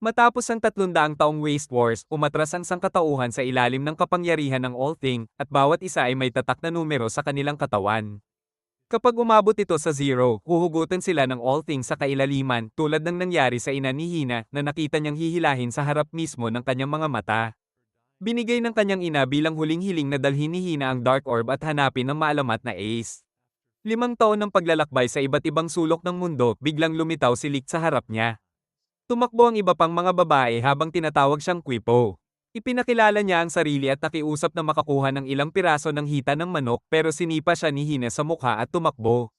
Matapos ang 300 taong Waste Wars, umatras ang sangkatauhan sa ilalim ng kapangyarihan ng All-Thing, at bawat isa ay may tatak na numero sa kanilang katawan. Kapag umabot ito sa zero, huhugutin sila ng All-Thing sa kailaliman, tulad ng nangyari sa ina ni Hina na nakita niyang hihilahin sa harap mismo ng kanyang mga mata. Binigay ng kanyang ina bilang huling hiling na dalhin ni Hina ang Dark Orb at hanapin ang maalamat na Ace. 5 taon ng paglalakbay sa iba't ibang sulok ng mundo, biglang lumitaw si Lick sa harap niya. Tumakbo ang iba pang mga babae habang tinatawag siyang Quipo. Ipinakilala niya ang sarili at nakiusap na makakuha ng ilang piraso ng hita ng manok pero sinipa siya ni Hina sa mukha at tumakbo.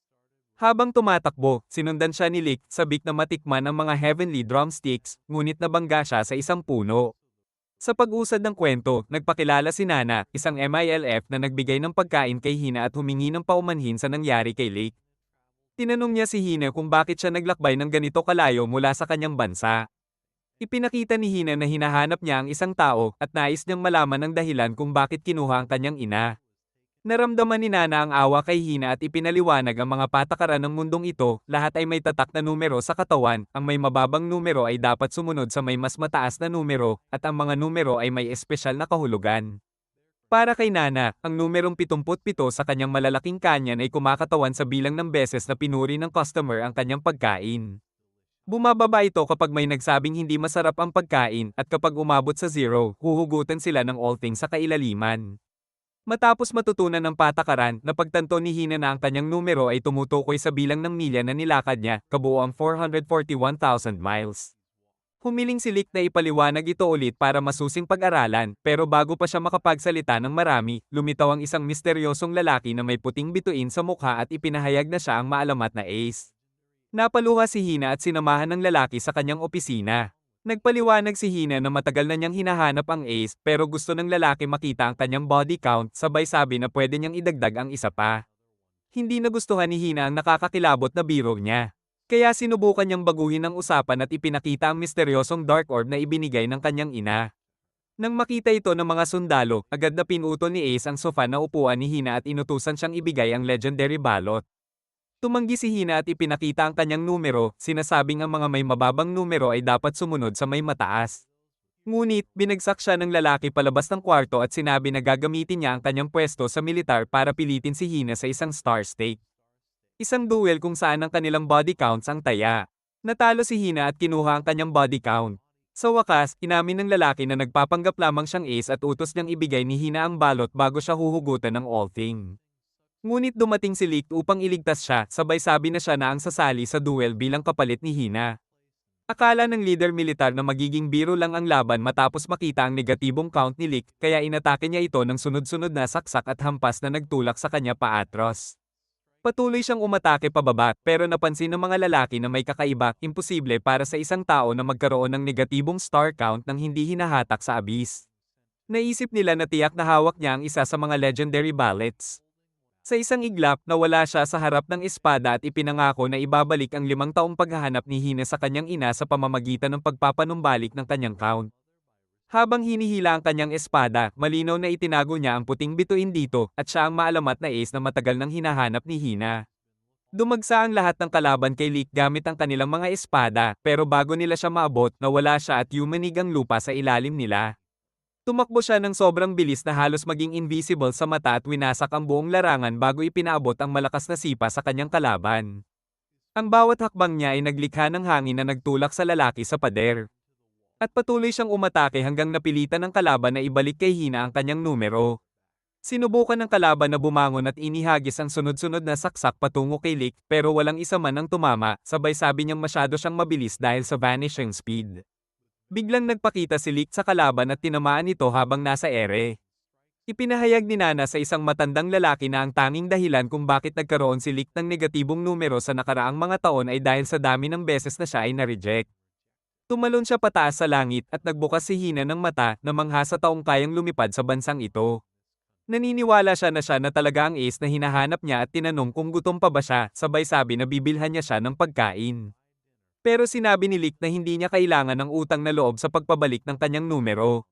Habang tumatakbo, sinundan siya ni Lick, sabik na matikman ang mga heavenly drumsticks, ngunit nabangga siya sa isang puno. Sa pag-usad ng kwento, nagpakilala si Nana, isang MILF na nagbigay ng pagkain kay Hina at humingi ng paumanhin sa nangyari kay Lick. Tinanong niya si Hina kung bakit siya naglakbay ng ganito kalayo mula sa kanyang bansa. Ipinakita ni Hina na hinahanap niya ang isang tao at nais niyang malaman ang dahilan kung bakit kinuha ang kanyang ina. Naramdaman ni Nana ang awa kay Hina at ipinaliwanag ang mga patakaran ng mundong ito, lahat ay may tatak na numero sa katawan, ang may mababang numero ay dapat sumunod sa may mas mataas na numero, at ang mga numero ay may espesyal na kahulugan. Para kay Nana, ang numerong 77 sa kanyang malalaking kanyan ay kumakatawan sa bilang ng beses na pinuri ng customer ang kanyang pagkain. Bumababa ito kapag may nagsabing hindi masarap ang pagkain at kapag umabot sa zero, huhugutan sila ng all things sa kailaliman. Matapos matutunan ng patakaran, napagtanto ni Hina na ang kanyang numero ay tumutukoy sa bilang ng milya na nilakad niya, kabuoang 441,000 miles. Humiling si Lick na ipaliwanag ito ulit para masusing pag-aralan, pero bago pa siya makapagsalita ng marami, lumitaw ang isang misteryosong lalaki na may puting bituin sa mukha at ipinahayag na siya ang maalamat na Ace. Napaluha si Hina at sinamahan ng lalaki sa kanyang opisina. Nagpaliwanag si Hina na matagal na niyang hinahanap ang Ace pero gusto ng lalaki makita ang kanyang body count, sabay sabi na pwede niyang idagdag ang isa pa. Hindi nagustuhan ni Hina ang nakakakilabot na biro niya. Kaya sinubukan niyang baguhin ang usapan at ipinakita ang misteryosong dark orb na ibinigay ng kanyang ina. Nang makita ito ng mga sundalo, agad na pinutol ni Ace ang sofa na upuan ni Hina at inutusan siyang ibigay ang legendary balot. Tumanggi si Hina at ipinakita ang kanyang numero, sinasabing ang mga may mababang numero ay dapat sumunod sa may mataas. Ngunit, binagsak siya ng lalaki palabas ng kwarto at sinabi na gagamitin niya ang kanyang pwesto sa militar para pilitin si Hina sa isang star stake. Isang duel kung saan ang kanilang body counts ang taya. Natalo si Hina at kinuha ang kanyang body count. Sa wakas, inamin ng lalaki na nagpapanggap lamang siyang Ace at utos niyang ibigay ni Hina ang balot bago siya huhugutan ng all-thing. Ngunit dumating si Lick upang iligtas siya, sabay sabi na siya na ang sasali sa duel bilang kapalit ni Hina. Akala ng leader militar na magiging biro lang ang laban matapos makita ang negatibong count ni Lick, kaya inatake niya ito ng sunod-sunod na saksak at hampas na nagtulak sa kanya paatros. Patuloy siyang umatake pababa, pero napansin ng mga lalaki na may kakaiba, imposible para sa isang tao na magkaroon ng negatibong star count nang hindi hinahatak sa abyss. Naisip nila na tiyak na hawak niya ang isa sa mga legendary ballets. Sa isang iglap, nawala siya sa harap ng espada at ipinangako na ibabalik ang 5 taong paghahanap ni Hina sa kanyang ina sa pamamagitan ng pagpapanumbalik ng kanyang count. Habang hinihila ang kanyang espada, malinaw na itinago niya ang puting bituin dito, at siya ang maalamat na Ace na matagal nang hinahanap ni Hina. Dumagsa ang lahat ng kalaban kay Lick gamit ang kanilang mga espada, pero bago nila siya maabot, nawala siya at yumanig ang lupa sa ilalim nila. Tumakbo siya ng sobrang bilis na halos maging invisible sa mata at winasak ang buong larangan bago ipinaabot ang malakas na sipa sa kanyang kalaban. Ang bawat hakbang niya ay naglikha ng hangin na nagtulak sa lalaki sa pader. At patuloy siyang umatake hanggang napilitan ng kalaban na ibalik kay Hina ang kanyang numero. Sinubukan ng kalaban na bumangon at inihagis ang sunod-sunod na saksak patungo kay Lick pero walang isa man ang tumama, sabay sabi niyang masyado siyang mabilis dahil sa vanishing speed. Biglang nagpakita si Lick sa kalaban at tinamaan ito habang nasa ere. Ipinahayag ni Nana sa isang matandang lalaki na ang tanging dahilan kung bakit nagkaroon si Lick ng negatibong numero sa nakaraang mga taon ay dahil sa dami ng beses na siya ay na-reject. Tumalon siya pataas sa langit at nagbukas si Hina ng mata na mangha sa taong kayang lumipad sa bansang ito. Naniniwala siya na talaga ang Ace na hinahanap niya at tinanong kung gutom pa ba siya, sabay sabi na bibilhan niya siya ng pagkain. Pero sinabi ni Lick na hindi niya kailangan ng utang na loob sa pagpabalik ng kanyang numero.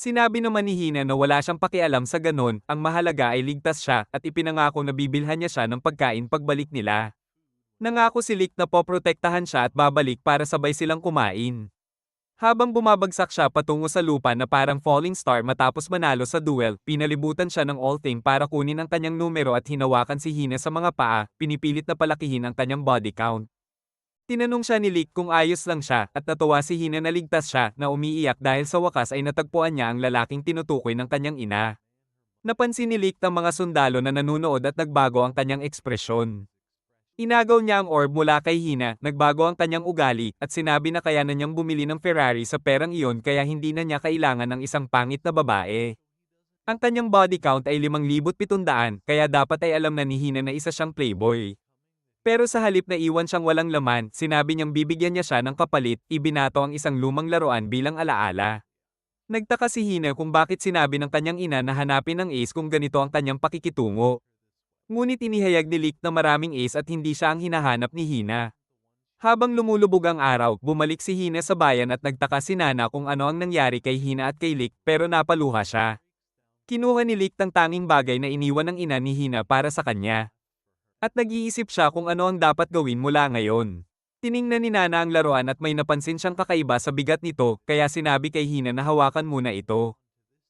Sinabi naman ni Hina na wala siyang pakialam sa ganon, ang mahalaga ay ligtas siya at ipinangako na bibilhan niya siya ng pagkain pagbalik nila. Nangako si Lick na poprotektahan siya at babalik para sabay silang kumain. Habang bumabagsak siya patungo sa lupa na parang falling star matapos manalo sa duel, pinalibutan siya ng All-Thing para kunin ang kanyang numero at hinawakan si Hina sa mga paa, pinipilit na palakihin ang kanyang body count. Tinanong siya ni Lick kung ayos lang siya at natuwa si Hina na ligtas siya na umiiyak dahil sa wakas ay natagpuan niya ang lalaking tinutukoy ng kanyang ina. Napansin ni Lick ang mga sundalo na nanunood at nagbago ang kanyang ekspresyon. Inagaw niya ang orb mula kay Hina, nagbago ang kanyang ugali, at sinabi na kaya na niyang bumili ng Ferrari sa perang iyon kaya hindi na niya kailangan ng isang pangit na babae. Ang kanyang body count ay 5,700, kaya dapat ay alam na ni Hina na isa siyang playboy. Pero sa halip na iwan siyang walang laman, sinabi niyang bibigyan niya siya ng kapalit, ibinato ang isang lumang laruan bilang alaala. Nagtaka si Hina kung bakit sinabi ng kanyang ina na hanapin ng Ace kung ganito ang kanyang pakikitungo. Ngunit inihayag ni Lick na maraming Ace at hindi siya ang hinahanap ni Hina. Habang lumulubog ang araw, bumalik si Hina sa bayan at nagtaka si Nana kung ano ang nangyari kay Hina at kay Lick pero napaluha siya. Kinuha ni Lick ang tanging bagay na iniwan ng ina ni Hina para sa kanya. At nag-iisip siya kung ano ang dapat gawin mula ngayon. Tiningnan ni Nana ang laruan at may napansin siyang kakaiba sa bigat nito kaya sinabi kay Hina na hawakan muna ito.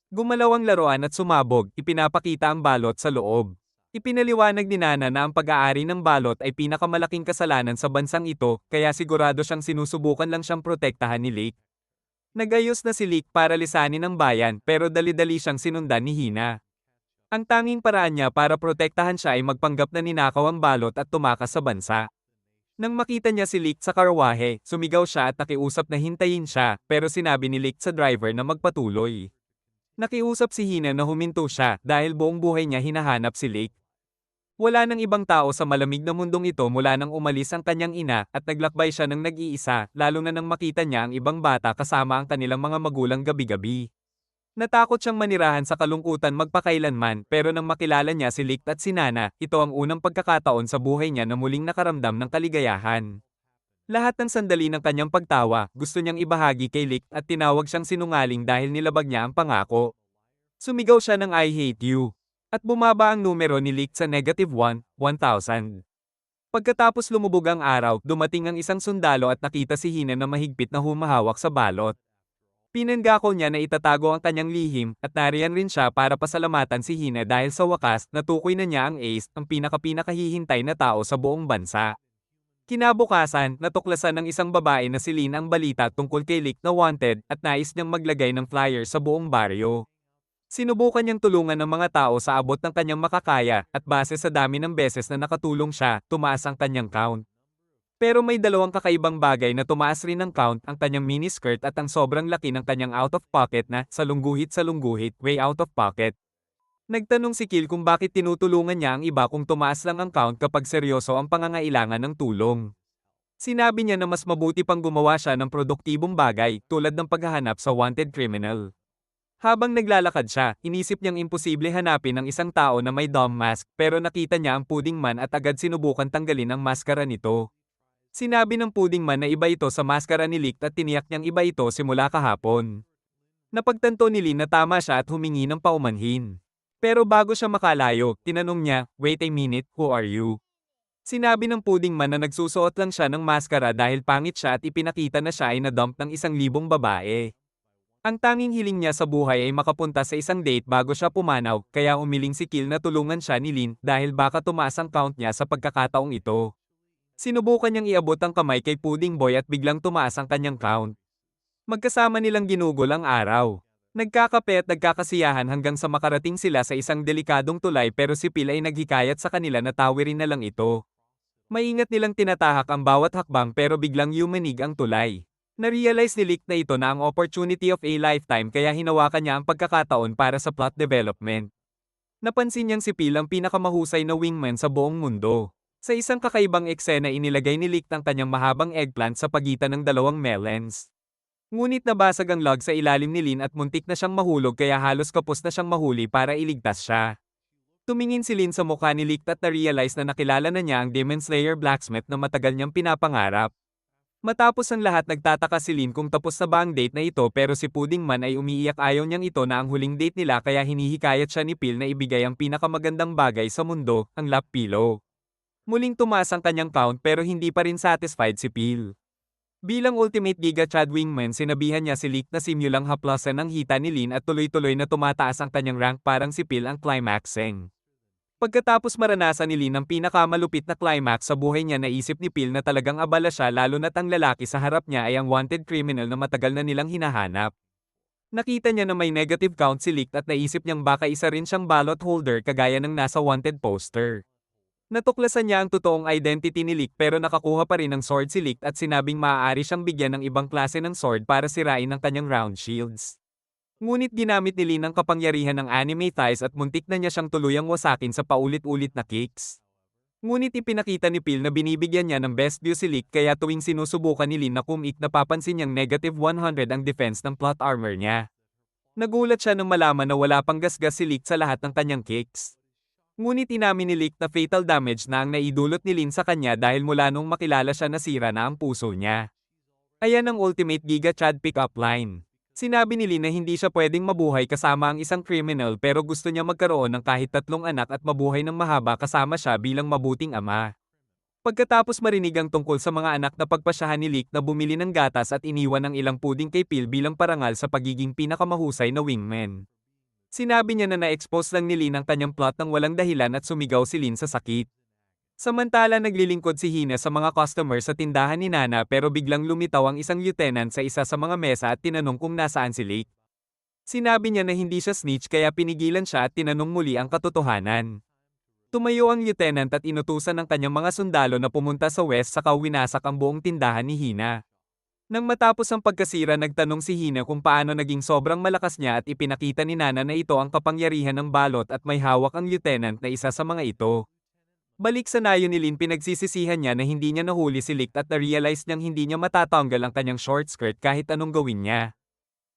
Gumalaw ang laruan at sumabog, ipinapakita ang balot sa loob. Ipinaliwanag ni Nana na ang pag-aari ng balot ay pinakamalaking kasalanan sa bansang ito, kaya sigurado siyang sinusubukan lang siyang protektahan ni Lick. Nagayos na si Lick para lisanin ang bayan pero dali-dali siyang sinundan ni Hina. Ang tanging paraan niya para protektahan siya ay magpanggap na ninakaw ang balot at tumakas sa bansa. Nang makita niya si Lick sa karwahe, sumigaw siya at nakiusap na hintayin siya, pero sinabi ni Lick sa driver na magpatuloy. Nakiusap si Hina na huminto siya dahil buong buhay niya hinahanap si Lick. Wala nang ibang tao sa malamig na mundong ito mula nang umalis ang kanyang ina at naglakbay siya ng nag-iisa, lalo na nang makita niya ang ibang bata kasama ang kanilang mga magulang gabi-gabi. Natakot siyang manirahan sa kalungkutan magpakailanman pero nang makilala niya si Lick at si Nana, ito ang unang pagkakataon sa buhay niya na muling nakaramdam ng kaligayahan. Lahat ng sandali ng kanyang pagtawa, gusto niyang ibahagi kay Lick at tinawag siyang sinungaling dahil nilabag niya ang pangako. Sumigaw siya ng I hate you. At bumaba ang numero ni Lick sa -1, 1,000. Pagkatapos lumubog ang araw, dumating ang isang sundalo at nakita si Hina na mahigpit na humahawak sa balot. Pinanggako niya na itatago ang kanyang lihim at nariyan rin siya para pasalamatan si Hina dahil sa wakas natukoy na niya ang Ace, ang pinakahihintay na tao sa buong bansa. Kinabukasan, natuklasan ng isang babae na si Lynn ang balita tungkol kay Lick na wanted at nais niyang maglagay ng flyer sa buong baryo. Sinubukan niyang tulungan ng mga tao sa abot ng kanyang makakaya, at base sa dami ng beses na nakatulong siya, tumaas ang kanyang count. Pero may dalawang kakaibang bagay na tumaas rin ng count, ang kanyang miniskirt at ang sobrang laki ng kanyang out of pocket na, sa lungguhit, way out of pocket. Nagtanong si Kill kung bakit tinutulungan niya ang iba kung tumaas lang ang count kapag seryoso ang pangangailangan ng tulong. Sinabi niya na mas mabuti pang gumawa siya ng produktibong bagay, tulad ng paghahanap sa wanted criminal. Habang naglalakad siya, inisip niyang imposible hanapin ang isang tao na may dumb mask pero nakita niya ang Pudding Man at agad sinubukan tanggalin ang maskara nito. Sinabi ng Pudding Man na iba ito sa maskara ni Lick at tiniyak niyang iba ito simula kahapon. Napagtanto ni Lin na tama siya at humingi ng paumanhin. Pero bago siya makalayo, tinanong niya, "Wait a minute, who are you?" Sinabi ng Pudding Man na nagsusuot lang siya ng maskara dahil pangit siya at ipinakita na siya ay na-dump ng 1,000 babae. Ang tanging hiling niya sa buhay ay makapunta sa isang date bago siya pumanaw, kaya umiling si Kill na tulungan siya ni Lin dahil baka tumaas ang count niya sa pagkakataong ito. Sinubukan niyang iabot ang kamay kay Pudding Boy at biglang tumaas ang kanyang count. Magkasama nilang ginugol ang araw. Nagkakape at nagkakasiyahan hanggang sa makarating sila sa isang delikadong tulay pero si Phil ay naghikayat sa kanila na tawirin na lang ito. Maingat nilang tinatahak ang bawat hakbang pero biglang yumanig ang tulay. Na-realize ni Lick na ito na ang opportunity of a lifetime kaya hinawakan niya ang pagkakataon para sa plot development. Napansin niyang si Phil ang pinakamahusay na wingman sa buong mundo. Sa isang kakaibang eksena inilagay ni Lick ang kanyang mahabang eggplant sa pagitan ng dalawang melons. Ngunit nabasag ang log sa ilalim ni Lin at muntik na siyang mahulog kaya halos kapos na siyang mahuli para iligtas siya. Tumingin si Lin sa mukha ni Lick at na-realize na nakilala na niya ang Demon Slayer blacksmith na matagal niyang pinapangarap. Matapos ang lahat nagtataka si Lin kung tapos na ba ang date na ito pero si Pudding Man ay umiiyak ayaw niyang ito na ang huling date nila kaya hinihikayat siya ni Phil na ibigay ang pinakamagandang bagay sa mundo, ang lap pillow. Muling tumaas ang kanyang count pero hindi pa rin satisfied si Phil. Bilang Ultimate Giga Chad Wingman sinabihan niya si Leak na simulang haplasan ng hita ni Lin at tuloy-tuloy na tumataas ang kanyang rank parang si Phil ang climaxing. Pagkatapos maranasan ni Lin ang pinakamalupit na climax sa buhay niya naisip ni Phil na talagang abala siya lalo na't ang lalaki sa harap niya ay ang wanted criminal na matagal na nilang hinahanap. Nakita niya na may negative count si Leak at naisip niyang baka isa rin siyang ballot holder kagaya ng nasa wanted poster. Natuklasan niya ang totoong identity ni Leak pero nakakuha pa rin ng sword si Leak at sinabing maaari siyang bigyan ng ibang klase ng sword para sirain ang kanyang round shields. Ngunit ginamit ni Lin ang kapangyarihan ng anime thighs at muntik na niya siyang tuluyang wasakin sa paulit-ulit na kicks. Ngunit ipinakita ni Phil na binibigyan niya ng best view si Leak kaya tuwing sinusubukan ni Lin na kumik napapansin niyang negative 100 ang defense ng plot armor niya. Nagulat siya nang malaman na wala pang gasgas si Leak sa lahat ng kanyang kicks. Ngunit inamin ni Leak na fatal damage na ang naidulot ni Lin sa kanya dahil mula nung makilala siya nasira na ang puso niya. Ayan ang Ultimate Giga Chad pick-up line. Sinabi ni Lin na hindi siya pwedeng mabuhay kasama ang isang criminal pero gusto niya magkaroon ng kahit 3 anak at mabuhay ng mahaba kasama siya bilang mabuting ama. Pagkatapos marinig ang tungkol sa mga anak na pagpasyahan ni Leak na bumili ng gatas at iniwan ng ilang puding kay Phil bilang parangal sa pagiging pinakamahusay na wingman. Sinabi niya na na-expose lang ni Lin ang kanyang plot ng walang dahilan at sumigaw si Lin sa sakit. Samantala naglilingkod si Hina sa mga customer sa tindahan ni Nana pero biglang lumitaw ang isang lieutenant sa isa sa mga mesa at tinanong kung nasaan si Lake. Sinabi niya na hindi siya snitch kaya pinigilan siya at tinanong muli ang katotohanan. Tumayo ang lieutenant at inutusan ng kanyang mga sundalo na pumunta sa west saka winasak ang buong tindahan ni Hina. Nang matapos ang pagkasira nagtanong si Hina kung paano naging sobrang malakas niya at ipinakita ni Nana na ito ang kapangyarihan ng balot at may hawak ang lieutenant na isa sa mga ito. Balik sa nayo ni Lin pinagsisisihan niya na hindi niya nahuli si Lick at na-realize niyang hindi niya matatanggal ang kanyang short skirt kahit anong gawin niya.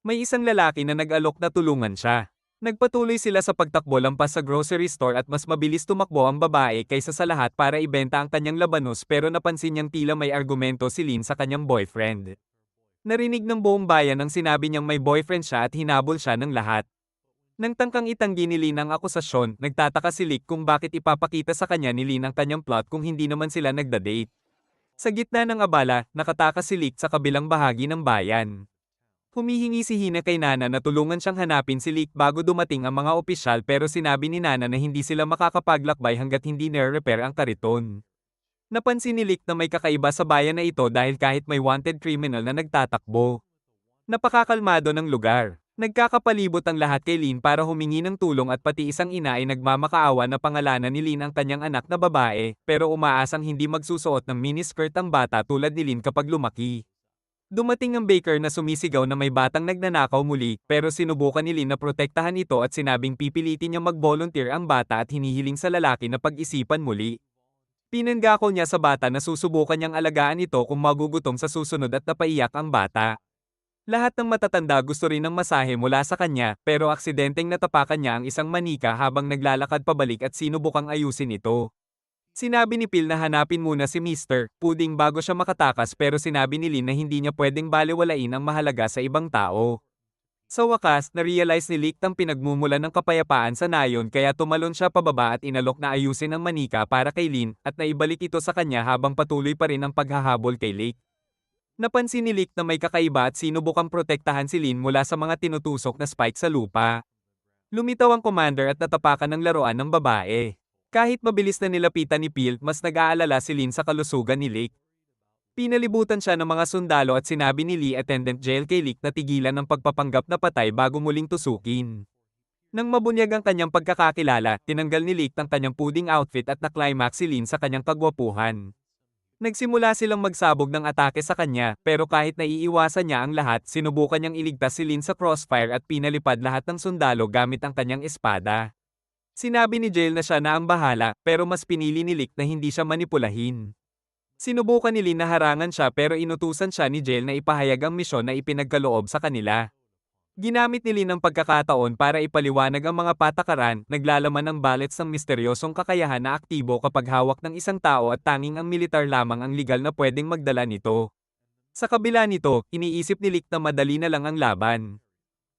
May isang lalaki na nag-alok na tulungan siya. Nagpatuloy sila sa pagtakbo lampas sa grocery store at mas mabilis tumakbo ang babae kaysa sa lahat para ibenta ang kanyang labanos pero napansin niyang tila may argumento si Lin sa kanyang boyfriend. Narinig ng buong bayan ang sinabi niyang may boyfriend siya at hinabol siya ng lahat. Nang tangkang itanggi ni Lin ang akusasyon, nagtataka si Lick kung bakit ipapakita sa kanya ni Lin ang kanyang plot kung hindi naman sila nagda-date. Sa gitna ng abala, nakatakas si Lick sa kabilang bahagi ng bayan. Humihingi si Hina kay Nana na tulungan siyang hanapin si Lick bago dumating ang mga opisyal pero sinabi ni Nana na hindi sila makakapaglakbay hanggat hindi nare-repair ang kariton. Napansin ni Lick na may kakaiba sa bayan na ito dahil kahit may wanted criminal na nagtatakbo. Napakakalmado ng lugar. Nagkakapalibot ang lahat kay Lin para humingi ng tulong at pati isang ina ay nagmamakaawa na pangalanan ni Lin ang kanyang anak na babae pero umaasang hindi magsusuot ng miniskirt ang bata tulad ni Lin kapag lumaki. Dumating ang baker na sumisigaw na may batang nagnanakaw muli pero sinubukan ni Lin na protektahan ito at sinabing pipilitin niya mag-volunteer ang bata at hinihiling sa lalaki na pag-isipan muli. Pinanggako niya sa bata na susubukan niyang alagaan ito kung magugutom sa susunod at napaiyak ang bata. Lahat ng matatanda gusto rin ng masahe mula sa kanya pero aksidenteng natapakan niya ang isang manika habang naglalakad pabalik at sinubukang ayusin ito. Sinabi ni Phil na hanapin muna si Mr. Pudding bago siya makatakas pero sinabi ni Lin na hindi niya pwedeng balewalain ang mahalaga sa ibang tao. Sa wakas, na-realize ni Lick ang pinagmumulan ng kapayapaan sa nayon kaya tumalon siya pababa at inalok na ayusin ang manika para kay Lin at naibalik ito sa kanya habang patuloy pa rin ang paghahabol kay Lick. Napansin ni Lick na may kakaiba at sinubukang protektahan si Lin mula sa mga tinutusok na spike sa lupa. Lumitaw ang commander at natapakan ng laruan ng babae. Kahit mabilis na nilapitan ni Phil, mas nag-aalala si Lin sa kalusugan ni Lick. Pinalibutan siya ng mga sundalo at sinabi ni Lee Attendant Jail kay Lick na tigilan ang pagpapanggap na patay bago muling tusukin. Nang mabunyag ang kanyang pagkakakilala, tinanggal ni Lick ang kanyang pudding outfit at na-climax si Lin sa kanyang kagwapuhan. Nagsimula silang magsabog ng atake sa kanya, pero kahit naiiwasan niya ang lahat, sinubukan niyang iligtas si Lin sa crossfire at pinalipad lahat ng sundalo gamit ang kanyang espada. Sinabi ni Jail na siya na ang bahala, pero mas pinili ni Lick na hindi siya manipulahin. Sinubukan ni Lin na harangan siya pero inutusan siya ni Jail na ipahayag ang misyon na ipinagkaloob sa kanila. Ginamit ni Lin ang pagkakataon para ipaliwanag ang mga patakaran, naglalaman ng ballots ng misteryosong kakayahan na aktibo kapag hawak ng isang tao at tanging ang militar lamang ang legal na pwedeng magdala nito. Sa kabila nito, iniisip ni Lick na madali na lang ang laban.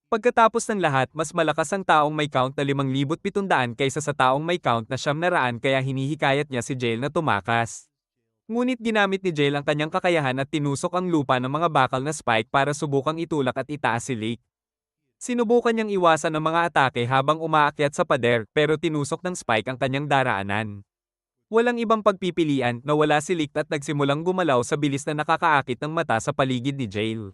Pagkatapos ng lahat, mas malakas ang taong may count na 5,700 kaysa sa taong may count na 900 kaya hinihikayat niya si Jail na tumakas. Ngunit ginamit ni Jail ang kanyang kakayahan at tinusok ang lupa ng mga bakal na spike para subukang itulak at itaas si Lick. Sinubukan niyang iwasan ang mga atake habang umaakyat sa pader pero tinusok ng spike ang kanyang daraanan. Walang ibang pagpipilian, nawala si Lick at nagsimulang gumalaw sa bilis na nakakaakit ng mata sa paligid ni Jail.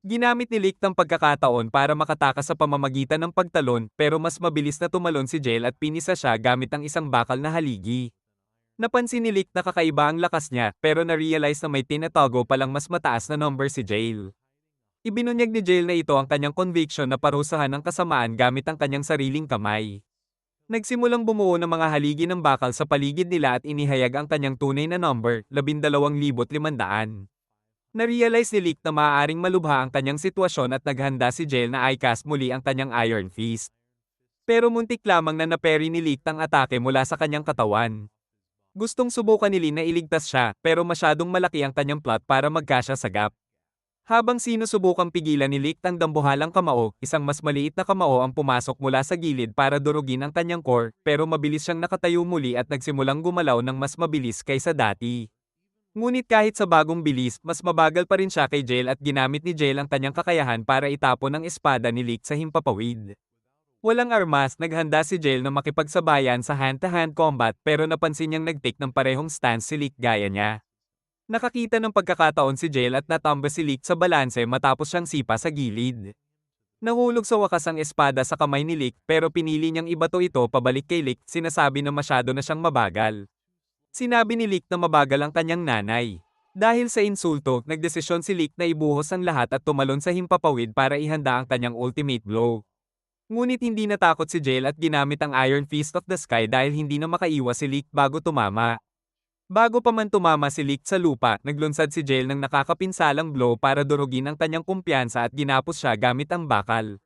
Ginamit ni Lick ang pagkakataon para makatakas sa pamamagitan ng pagtalon pero mas mabilis na tumalon si Jail at pinisa siya gamit ang isang bakal na haligi. Napansin ni Lick na kakaiba ang lakas niya pero na-realize na may tinatago palang mas mataas na number si Jail. Ibinunyag ni Jail na ito ang kanyang conviction na parusahan ng kasamaan gamit ang kanyang sariling kamay. Nagsimulang bumuo ng mga haligi ng bakal sa paligid nila at inihayag ang kanyang tunay na number, 12,500. Na-realize ni Lick na maaaring malubha ang kanyang sitwasyon at naghanda si Jail na i-cast muli ang kanyang Iron Fist. Pero muntik lamang na naperi ni Lick ang atake mula sa kanyang katawan. Gustong subukan ni Lin na iligtas siya pero masyadong malaki ang kanyang plot para magkasya sa gap. Habang sinusubukang pigilan ni Lick ang dambuhalang kamao, isang mas maliit na kamao ang pumasok mula sa gilid para durugin ang kanyang core, pero mabilis siyang nakatayo muli at nagsimulang gumalaw ng mas mabilis kaysa dati. Ngunit kahit sa bagong bilis, mas mabagal pa rin siya kay Jail at ginamit ni Jail ang kanyang kakayahan para itapon ang espada ni Lick sa himpapawid. Walang armas, naghanda si Jail na makipagsabayan sa hand-to-hand combat pero napansin niyang nag-take ng parehong stance si Lick gaya niya. Nakakita ng pagkakataon si Jail at natamba si Lick sa balanse matapos siyang sipa sa gilid. Nahulog sa wakas ang espada sa kamay ni Lick pero pinili niyang ibato ito pabalik kay Lick, sinasabi na masyado na siyang mabagal. Sinabi ni Lick na mabagal ang kanyang nanay. Dahil sa insulto, nagdesisyon si Lick na ibuhos ang lahat at tumalon sa himpapawid para ihanda ang kanyang ultimate blow. Ngunit hindi natakot si Jail at ginamit ang Iron Fist of the Sky dahil hindi na makaiwas si Lick bago tumama. Bago pa man tumama si Lick sa lupa, naglunsad si Jail ng nakakapinsalang blow para durugin ang kanyang kumpiyansa at ginapos siya gamit ang bakal.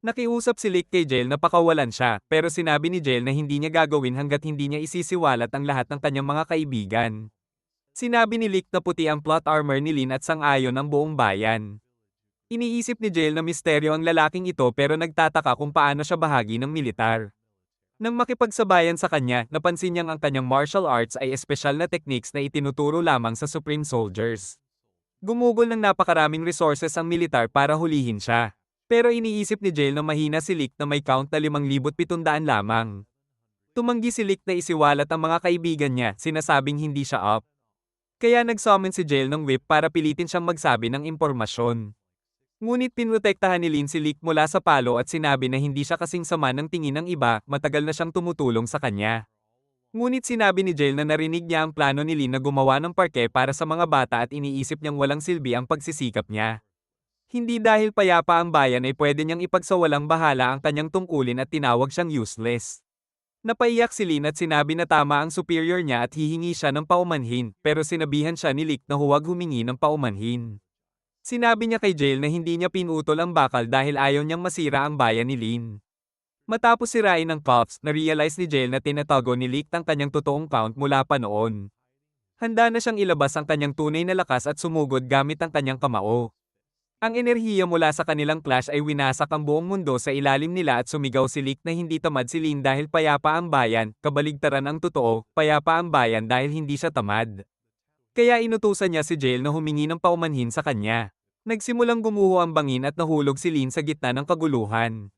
Nakiusap si Lick kay Jail na pakawalan siya, pero sinabi ni Jail na hindi niya gagawin hanggat hindi niya isisiwalat ang lahat ng kanyang mga kaibigan. Sinabi ni Lick na puti ang plot armor ni Lin at sang-ayon ang buong bayan. Iniisip ni Jail na misteryo ang lalaking ito pero nagtataka kung paano siya bahagi ng militar. Nang makipagsabayan sa kanya, napansin niyang ang kanyang martial arts ay espesyal na techniques na itinuturo lamang sa Supreme Soldiers. Gumugol ng napakaraming resources ang militar para hulihin siya. Pero iniisip ni Jail na mahina si Lick na may count na 5,700 lamang. Tumanggi si Lick na isiwalat ang mga kaibigan niya, sinasabing hindi siya up. Kaya nag-summon si Jail ng whip para pilitin siyang magsabi ng impormasyon. Ngunit pinrotektahan ni Lin si Lick mula sa palo at sinabi na hindi siya kasing sama ng tingin ng iba, matagal na siyang tumutulong sa kanya. Ngunit sinabi ni Jail na narinig niya ang plano ni Lin na gumawa ng parke para sa mga bata at iniisip niyang walang silbi ang pagsisikap niya. Hindi dahil payapa ang bayan ay pwede niyang ipagsawalang bahala ang kanyang tungkulin at tinawag siyang useless. Napaiyak si Lin at sinabi na tama ang superior niya at hihingi siya ng paumanhin, pero sinabihan siya ni Lick na huwag humingi ng paumanhin. Sinabi niya kay Jail na hindi niya pinutol ang bakal dahil ayaw niyang masira ang bayan ni Lin. Matapos sirain ng Cops, na-realize ni Jail na tinatago ni Lick ang kanyang totoong count mula pa noon. Handa na siyang ilabas ang kanyang tunay na lakas at sumugod gamit ang kanyang kamao. Ang enerhiya mula sa kanilang clash ay winasak ang buong mundo sa ilalim nila at sumigaw si Lick na hindi tamad si Lin dahil payapa ang bayan, kabaligtaran ang totoo, payapa ang bayan dahil hindi siya tamad. Kaya inutusan niya si Jail na humingi ng paumanhin sa kanya. Nagsimulang gumuho ang bangin at nahulog si Lin sa gitna ng kaguluhan.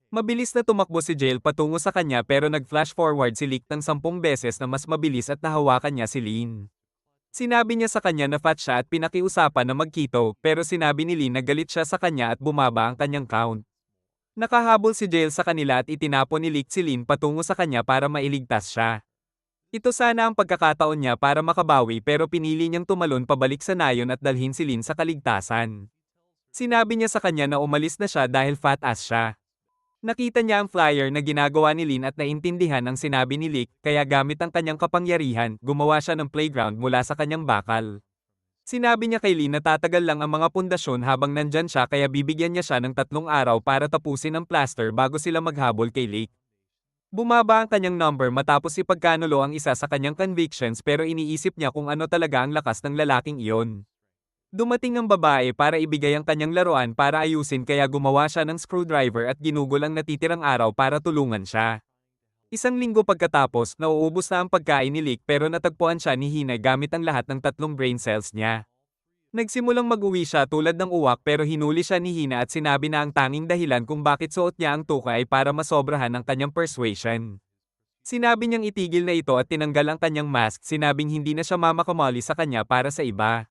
Mabilis na tumakbo si Jail patungo sa kanya pero nag-flash forward si Lick ng 10 beses na mas mabilis at nahawakan niya si Lin. Sinabi niya sa kanya na fat siya at pinakiusapan na magkito pero sinabi ni Lin na galit siya sa kanya at bumaba ang kanyang count. Nakahabol si Jail sa kanila at itinapon ni Lick si Lin patungo sa kanya para mailigtas siya. Ito sana ang pagkakataon niya para makabawi pero pinili niyang tumalon pabalik sa nayon at dalhin si Lin sa kaligtasan. Sinabi niya sa kanya na umalis na siya dahil fat ass siya. Nakita niya ang flyer na ginagawa ni Lin at naintindihan ang sinabi ni Lick kaya gamit ang kanyang kapangyarihan, gumawa siya ng playground mula sa kanyang bakal. Sinabi niya kay Lin na tatagal lang ang mga pundasyon habang nandyan siya kaya bibigyan niya siya ng 3 araw para tapusin ang plaster bago sila maghabol kay Lick. Bumaba ang kanyang number matapos ipagkanulo ang isa sa kanyang convictions pero iniisip niya kung ano talaga ang lakas ng lalaking iyon. Dumating ang babae para ibigay ang kanyang laruan para ayusin kaya gumawa siya ng screwdriver at ginugol ang natitirang araw para tulungan siya. Isang linggo pagkatapos, nauubos na ang pagkain ni Lick pero natagpuan siya ni Hina gamit ang lahat ng 3 brain cells niya. Nagsimulang mag-uwi siya tulad ng uwak pero hinuli siya ni Hina at sinabi na ang tanging dahilan kung bakit suot niya ang tuka ay para masobrahan ang kanyang persuasion. Sinabi niyang itigil na ito at tinanggal ang kanyang mask, sinabing hindi na siya mamakamali sa kanya para sa iba.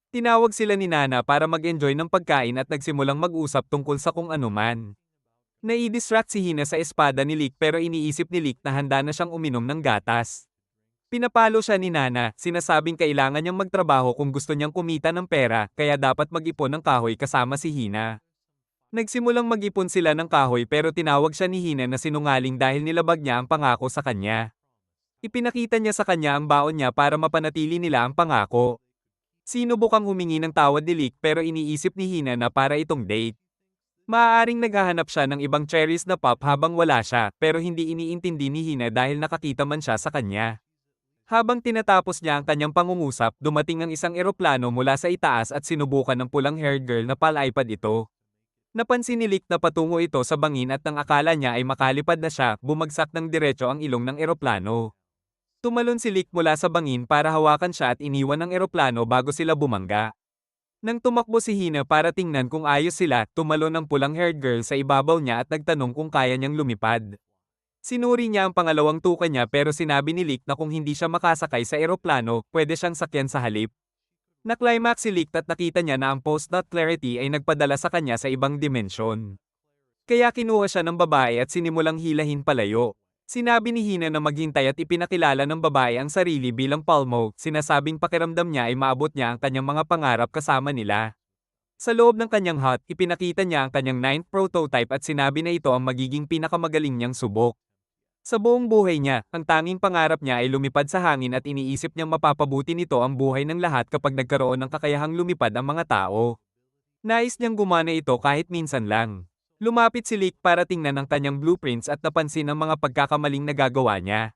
Tinawag sila ni Nana para mag-enjoy ng pagkain at nagsimulang mag-usap tungkol sa kung anuman. Nai-distract si Hina sa espada ni Lick pero iniisip ni Lick na handa na siyang uminom ng gatas. Pinapalo siya ni Nana, sinasabing kailangan niyang magtrabaho kung gusto niyang kumita ng pera, kaya dapat mag-ipon ng kahoy kasama si Hina. Nagsimulang mag-ipon sila ng kahoy pero tinawag siya ni Hina na sinungaling dahil nilabag niya ang pangako sa kanya. Ipinakita niya sa kanya ang baon niya para mapanatili nila ang pangako. Sinubukang humingi ng tawad ni Lick pero iniisip ni Hina na para itong date. Maaaring naghahanap siya ng ibang cherries na pop habang wala siya, pero hindi iniintindi ni Hina dahil nakakita man siya sa kanya. Habang tinatapos niya ang kanyang pangungusap, dumating ang isang eroplano mula sa itaas at sinubukan ng pulang-haired girl na palipad ito. Napansin ni Lick na patungo ito sa bangin at nang akala niya ay makalipad na siya, bumagsak ng diretso ang ilong ng eroplano. Tumalon si Lick mula sa bangin para hawakan siya at iniwan ng eroplano bago sila bumangga. Nang tumakbo si Hina para tingnan kung ayos sila, tumalon ang pulang-haired girl sa ibabaw niya at nagtanong kung kaya niyang lumipad. Sinuri niya ang pangalawang tuka niya pero sinabi ni Lick na kung hindi siya makasakay sa eroplano, pwede siyang sakyan sa halip. Na-climax si Lick at nakita niya na ang post-nut clarity ay nagpadala sa kanya sa ibang dimensyon. Kaya kinuha siya ng babae at sinimulang hilahin palayo. Sinabi ni Hina na maghintay at ipinakilala ng babae ang sarili bilang Palmo, sinasabing pakiramdam niya ay maabot niya ang kanyang mga pangarap kasama nila. Sa loob ng kanyang hut, ipinakita niya ang kanyang 9th prototype at sinabi na ito ang magiging pinakamagaling niyang subok. Sa buong buhay niya, ang tanging pangarap niya ay lumipad sa hangin at iniisip niyang mapapabuti nito ang buhay ng lahat kapag nagkaroon ng kakayahang lumipad ang mga tao. Nais niyang gumana ito kahit minsan lang. Lumapit si Lick para tingnan ang kanyang blueprints at napansin ang mga pagkakamaling nagagawa niya.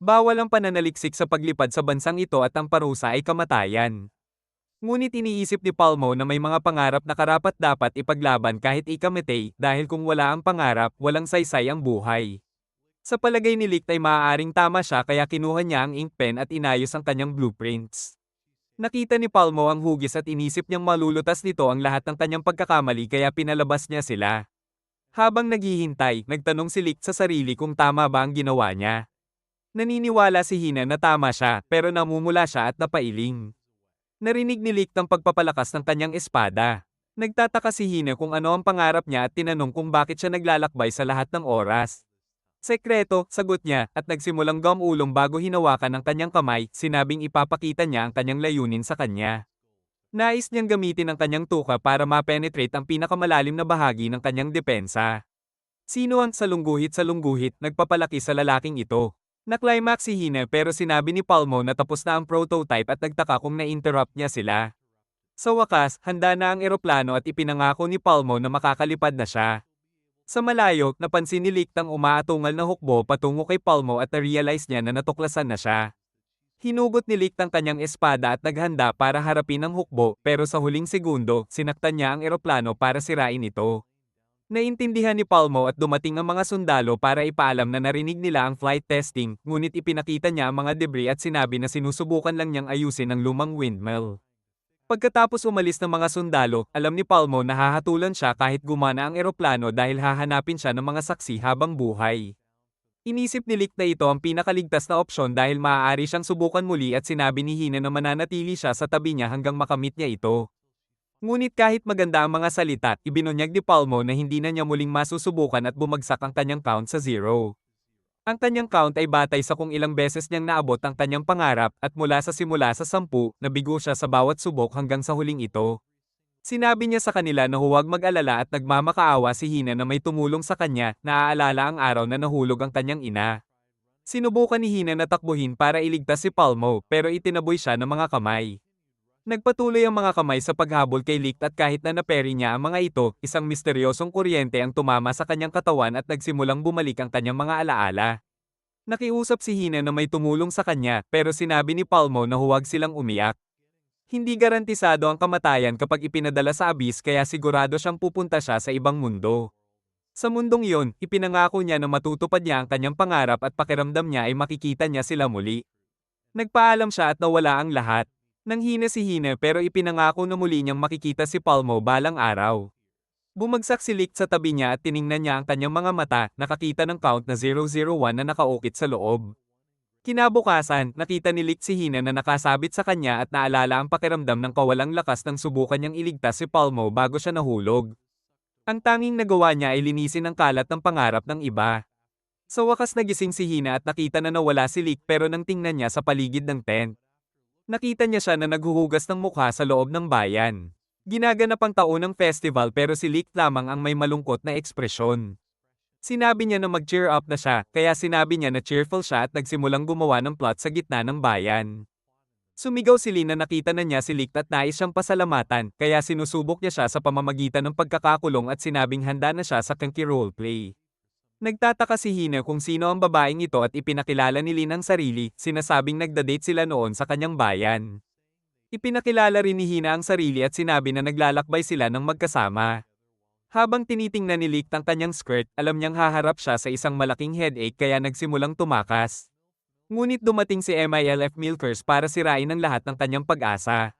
Bawal ang pananaliksik sa paglipad sa bansang ito at ang parusa ay kamatayan. Ngunit iniisip ni Palmo na may mga pangarap na karapat-dapat ipaglaban kahit ikamatay dahil kung wala ang pangarap, walang saysay ang buhay. Sa palagay ni Lick ay maaaring tama siya kaya kinuha niya ang ink pen at inayos ang kanyang blueprints. Nakita ni Palmo ang hugis at inisip niyang malulutas nito ang lahat ng kanyang pagkakamali kaya pinalabas niya sila. Habang naghihintay, nagtanong si Lick sa sarili kung tama ba ang ginawa niya. Naniniwala si Hina na tama siya pero namumula siya at napailing. Narinig ni Lick ang pagpapalakas ng kanyang espada. Nagtataka si Hina kung ano ang pangarap niya at tinanong kung bakit siya naglalakbay sa lahat ng oras. Sekreto, sagot niya, at nagsimulang gumulong bago hinawakan ang kanyang kamay, sinabing ipapakita niya ang kanyang layunin sa kanya. Nais niyang gamitin ang kanyang tuka para ma-penetrate ang pinakamalalim na bahagi ng kanyang depensa. Sino ang salungguhit nagpapalaki sa lalaking ito? Na-climax si Hina pero sinabi ni Palmo na tapos na ang prototype at nagtaka kung na-interrupt niya sila. Sa wakas, handa na ang eroplano at ipinangako ni Palmo na makakalipad na siya. Sa malayo, napansin ni Lick ang umaatungal na hukbo patungo kay Palmo at na-realize niya na natuklasan na siya. Hinugot ni Lick ang kanyang espada at naghanda para harapin ang hukbo pero sa huling segundo, sinaktan niya ang eroplano para sirain ito. Naintindihan ni Palmo at dumating ang mga sundalo para ipaalam na narinig nila ang flight testing, ngunit ipinakita niya ang mga debris at sinabi na sinusubukan lang niyang ayusin ang lumang windmill. Pagkatapos umalis ng mga sundalo, alam ni Palmo na hahatulan siya kahit gumana ang eroplano dahil hahanapin siya ng mga saksi habang buhay. Inisip ni Lick na ito ang pinakaligtas na opsyon dahil maaari siyang subukan muli at sinabi ni Hina na mananatili siya sa tabi niya hanggang makamit niya ito. Ngunit kahit maganda ang mga salita, ibinunyag ni Palmo na hindi na niya muling masusubukan at bumagsak ang kanyang count sa 0. Ang kanyang count ay batay sa kung ilang beses niyang naabot ang kanyang pangarap at mula sa simula sa 10, nabigo siya sa bawat subok hanggang sa huling ito. Sinabi niya sa kanila na huwag mag-alala at nagmamakaawa si Hina na may tumulong sa kanya, naaalala ang araw na nahulog ang kanyang ina. Sinubukan ni Hina na takbuhin para iligtas si Palmo pero itinaboy siya ng mga kamay. Nagpatuloy ang mga kamay sa paghabol kay Lick at kahit na naperi niya ang mga ito, isang misteryosong kuryente ang tumama sa kanyang katawan at nagsimulang bumalik ang kanyang mga alaala. Nakiusap si Hina na may tumulong sa kanya pero sinabi ni Palmo na huwag silang umiyak. Hindi garantisado ang kamatayan kapag ipinadala sa abyss kaya sigurado siyang pupunta siya sa ibang mundo. Sa mundong iyon, ipinangako niya na matutupad niya ang kanyang pangarap at pakiramdam niya ay makikita niya sila muli. Nagpaalam siya at nawala ang lahat. Nanghina si Hina pero ipinangako na muli niyang makikita si Palmo balang araw. Bumagsak si Licht sa tabi niya at tiningnan niya ang kanyang mga mata, nakakita ng count na 001 na nakaukit sa loob. Kinabukasan, nakita ni Licht si Hina na nakasabit sa kanya at naalala ang pakiramdam ng kawalang lakas nang subukan niyang iligtas si Palmo bago siya nahulog. Ang tanging nagawa niya ay linisin ang kalat ng pangarap ng iba. Sa wakas nagising si Hina at nakita na nawala si Licht pero nang tingnan niya sa paligid ng tent. Nakita niya siya na naghuhugas ng mukha sa loob ng bayan. Ginaganap ang taon ng festival pero si Licht lamang ang may malungkot na ekspresyon. Sinabi niya na mag-cheer up na siya, kaya sinabi niya na cheerful siya at nagsimulang gumawa ng plot sa gitna ng bayan. Sumigaw si Lin na nakita na niya si Licht at nais siyang pasalamatan, kaya sinusubok niya siya sa pamamagitan ng pagkakakulong at sinabing handa na siya sa kinky roleplay. Nagtataka si Hina kung sino ang babaeng ito at ipinakilala ni Lin ang sarili, sinasabing nagda-date sila noon sa kanyang bayan. Ipinakilala rin ni Hina ang sarili at sinabi na naglalakbay sila ng magkasama. Habang tinitingnan ni Licht ang kanyang skirt, alam niyang haharap siya sa isang malaking headache kaya nagsimulang tumakas. Ngunit dumating si MILF Milkers para sirain ang lahat ng kanyang pag-asa.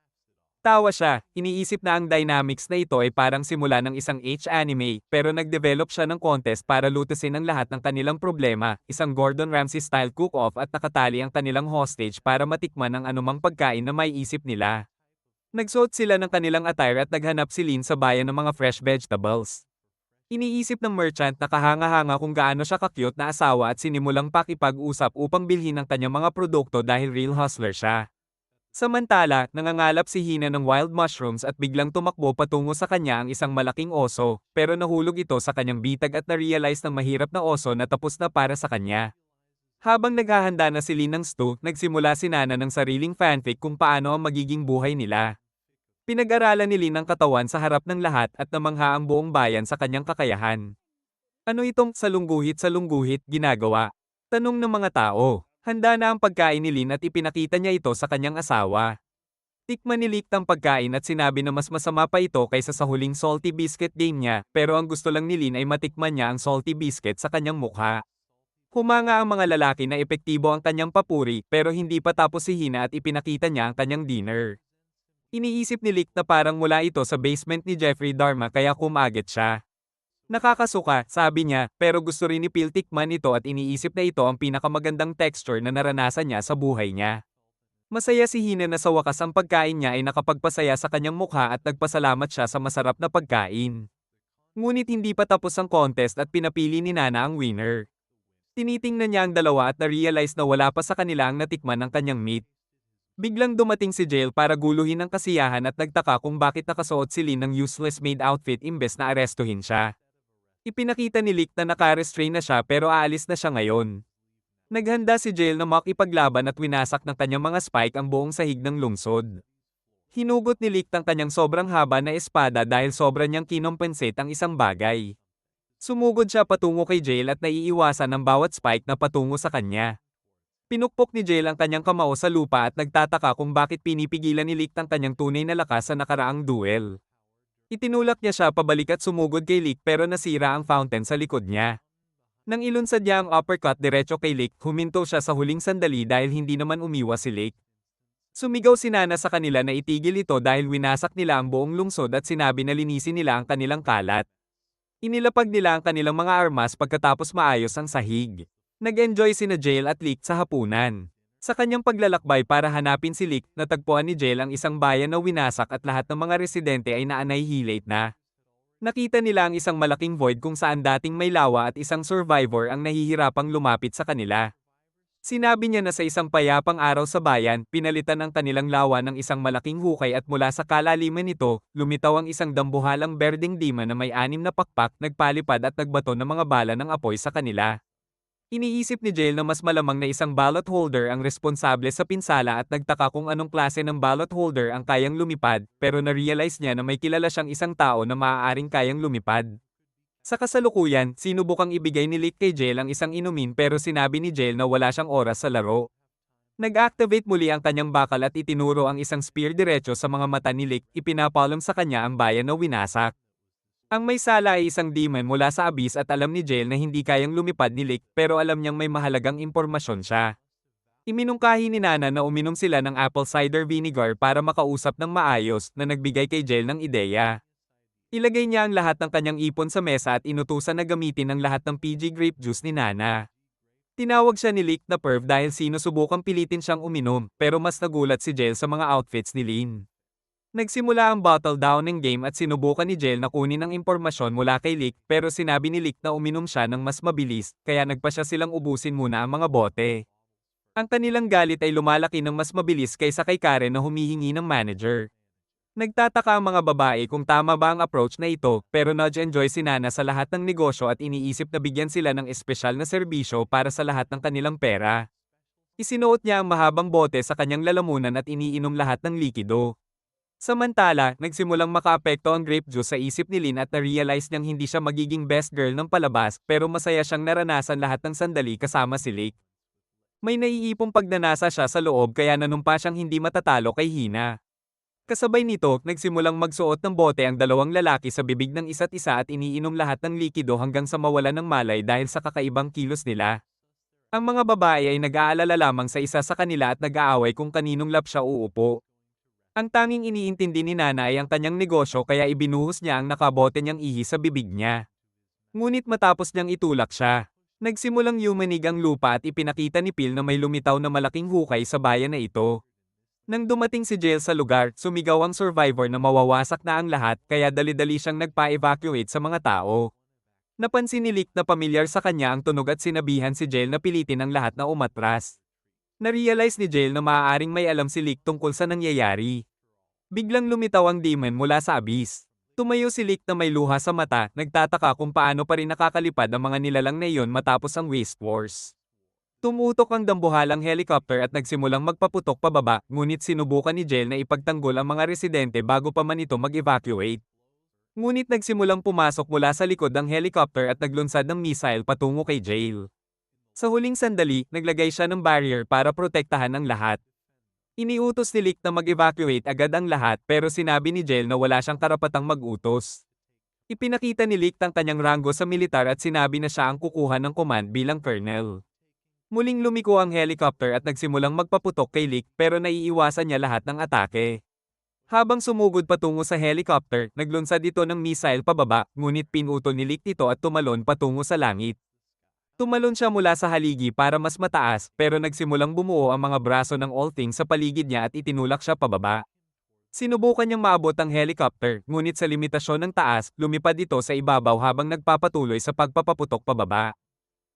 Tawa siya, iniisip na ang dynamics na ito ay parang simula ng isang H-anime, pero nag-develop siya ng contest para lutusin ang lahat ng kanilang problema, isang Gordon Ramsay-style cook-off at nakatali ang kanilang hostage para matikman ang anumang pagkain na may isip nila. Nagsuot sila ng kanilang attire at naghanap si Lin sa bayan ng mga fresh vegetables. Iniisip ng merchant na kahanga-hanga kung gaano siya ka-cute na asawa at sinimulang pakipag-usap upang bilhin ang kanyang mga produkto dahil real hustler siya. Samantala, nangangalap si Hina ng wild mushrooms at biglang tumakbo patungo sa kanya ang isang malaking oso, pero nahulog ito sa kanyang bitag at na-realize ng mahirap na oso na tapos na para sa kanya. Habang naghahanda na si Lin ng stew, nagsimula si Nana ng sariling fanfic kung paano ang magiging buhay nila. Pinag-aralan ni Lin ang katawan sa harap ng lahat at namangha ang buong bayan sa kanyang kakayahan. Ano itong salungguhit ginagawa? Tanong ng mga tao. Handa na ang pagkain ni Lin at ipinakita niya ito sa kanyang asawa. Tikman ni Licht ang pagkain at sinabi na mas masama pa ito kaysa sa huling salty biscuit game niya, pero ang gusto lang ni Lin ay matikman niya ang salty biscuit sa kanyang mukha. Humanga ang mga lalaki na epektibo ang kanyang papuri, pero hindi pa tapos si Hina at ipinakita niya ang kanyang dinner. Iniisip ni Licht na parang mula ito sa basement ni Jeffrey Dahmer kaya kumagit siya. Nakakasuka, sabi niya, pero gusto rin ni Phil tikman ito at iniisip na ito ang pinakamagandang texture na naranasan niya sa buhay niya. Masaya si Hina na sa wakas ang pagkain niya ay nakapagpasaya sa kanyang mukha at nagpasalamat siya sa masarap na pagkain. Ngunit hindi pa tapos ang contest at pinapili ni Nana ang winner. Tinitingnan niya ang dalawa at na-realize na wala pa sa kanila ang natikman ng kanyang meat. Biglang dumating si Jail para guluhin ang kasiyahan at nagtaka kung bakit nakasuot si Lin ng useless maid outfit imbes na arestuhin siya. Ipinakita ni Licht na naka-restrain na siya pero aalis na siya ngayon. Naghanda si Jail na makipaglaban at winasak ng kanyang mga spike ang buong sahig ng lungsod. Hinugot ni Licht ang kanyang sobrang haba na espada dahil sobra niyang kinompensate ang isang bagay. Sumugod siya patungo kay Jail at naiiwasan ang bawat spike na patungo sa kanya. Pinukpok ni Jail ang kanyang kamao sa lupa at nagtataka kung bakit pinipigilan ni Licht ang kanyang tunay na lakas sa nakaraang duel. Itinulak niya siya pabalik at sumugod kay Licht pero nasira ang fountain sa likod niya. Nang ilunsad niya ang uppercut diretso kay Licht, huminto siya sa huling sandali dahil hindi naman umiwas si Licht. Sumigaw si Nana sa kanila na itigil ito dahil winasak nila ang buong lungsod at sinabi na linisin nila ang kanilang kalat. Inilapag nila ang kanilang mga armas pagkatapos maayos ang sahig. Nag-enjoy sina Jail at Licht sa hapunan. Sa kanyang paglalakbay para hanapin si Licht, natagpuan ni Jail ang isang bayan na winasak at lahat ng mga residente ay naanahihilate na. Nakita nila ang isang malaking void kung saan dating may lawa at isang survivor ang nahihirapang lumapit sa kanila. Sinabi niya na sa isang payapang araw sa bayan, pinalitan ang kanilang lawa ng isang malaking hukay at mula sa kalaliman nito, lumitaw ang isang dambuhalang berdeng demon na may 6 na pakpak, nagpalipad at nagbato ng mga bala ng apoy sa kanila. Iniisip ni Jail na mas malamang na isang ballot holder ang responsable sa pinsala at nagtaka kung anong klase ng ballot holder ang kayang lumipad, pero na-realize niya na may kilala siyang isang tao na maaaring kayang lumipad. Sa kasalukuyan, sinubukang ibigay ni Licht kay Jail ang isang inumin pero sinabi ni Jail na wala siyang oras sa laro. Nag-activate muli ang kanyang bakal at itinuro ang isang spear diretso sa mga mata ni Licht, ipinapalm sa kanya ang bayan na winasak. Ang may sala ay isang demon mula sa abyss at alam ni Jael na hindi kayang lumipad ni Lick pero alam niyang may mahalagang impormasyon siya. Iminungkahi ni Nana na uminom sila ng apple cider vinegar para makausap ng maayos na nagbigay kay Jael ng ideya. Ilagay niya ang lahat ng kanyang ipon sa mesa at inutusan na gamitin ang lahat ng PG grape juice ni Nana. Tinawag siya ni Lick na perv dahil sinusubukang pilitin siyang uminom pero mas nagulat si Jael sa mga outfits ni Lin. Nagsimula ang bottle downing game at sinubukan ni Jael na kunin ang impormasyon mula kay Lick pero sinabi ni Lick na uminom siya ng mas mabilis kaya nagpa siya silang ubusin muna ang mga bote. Ang kanilang galit ay lumalaki ng mas mabilis kaysa kay Karen na humihingi ng manager. Nagtataka ang mga babae kung tama ba ang approach na ito pero nudge-enjoy si Nana sa lahat ng negosyo at iniisip na bigyan sila ng espesyal na serbisyo para sa lahat ng kanilang pera. Isinuot niya ang mahabang bote sa kanyang lalamunan at iniinom lahat ng likido. Samantala, nagsimulang makaapekto ang grape juice sa isip ni Lin at na-realize niyang hindi siya magiging best girl ng palabas pero masaya siyang naranasan lahat ng sandali kasama si Lake. May naiipong pagnanasa siya sa loob kaya nanumpa siyang hindi matatalo kay Hina. Kasabay nito, nagsimulang magsuot ng bote ang dalawang lalaki sa bibig ng isa't isa at iniinom lahat ng likido hanggang sa mawalan ng malay dahil sa kakaibang kilos nila. Ang mga babae ay nag-aalala lamang sa isa sa kanila at nag-aaway kung kaninong lap siya uupo. Ang tanging iniintindi ni Nana ay ang kanyang negosyo kaya ibinuhos niya ang nakabote niyang ihi sa bibig niya. Ngunit matapos niyang itulak siya, nagsimulang yumanig ang lupa at ipinakita ni Phil na may lumitaw na malaking hukay sa bayan na ito. Nang dumating si Jael sa lugar, sumigaw ang survivor na mawawasak na ang lahat kaya dali-dali siyang nagpa-evacuate sa mga tao. Napansin ni Lick na pamilyar sa kanya ang tunog at sinabihan si Jael na pilitin ang lahat na umatras. Na-realize ni Jael na maaaring may alam si Lick tungkol sa nangyayari. Biglang lumitaw ang demon mula sa abyss. Tumayo si Lick na may luha sa mata, nagtataka kung paano pa rin nakakalipad ang mga nilalang na iyon matapos ang Waste Wars. Tumutok ang dambuhalang helicopter at nagsimulang magpaputok pababa, ngunit sinubukan ni Jael na ipagtanggol ang mga residente bago pa man ito mag-evacuate. Ngunit nagsimulang pumasok mula sa likod ng helicopter at naglunsad ng missile patungo kay Jael. Sa huling sandali, naglagay siya ng barrier para protektahan ang lahat. Iniutos ni Lick na mag-evacuate agad ang lahat pero sinabi ni Jael na wala siyang karapatang mag-utos. Ipinakita ni Lick ang kanyang ranggo sa militar at sinabi na siya ang kukuha ng command bilang colonel. Muling lumiko ang helicopter at nagsimulang magpaputok kay Lick pero naiiwasan niya lahat ng atake. Habang sumugod patungo sa helicopter, naglunsad ito ng missile pababa, ngunit pinutol ni Lick ito at tumalon patungo sa langit. Tumalon siya mula sa haligi para mas mataas pero nagsimulang bumuo ang mga braso ng All Thing sa paligid niya at itinulak siya pababa. Sinubukan niyang maabot ang helicopter, ngunit sa limitasyon ng taas, lumipad ito sa ibabaw habang nagpapatuloy sa pagpapaputok pababa.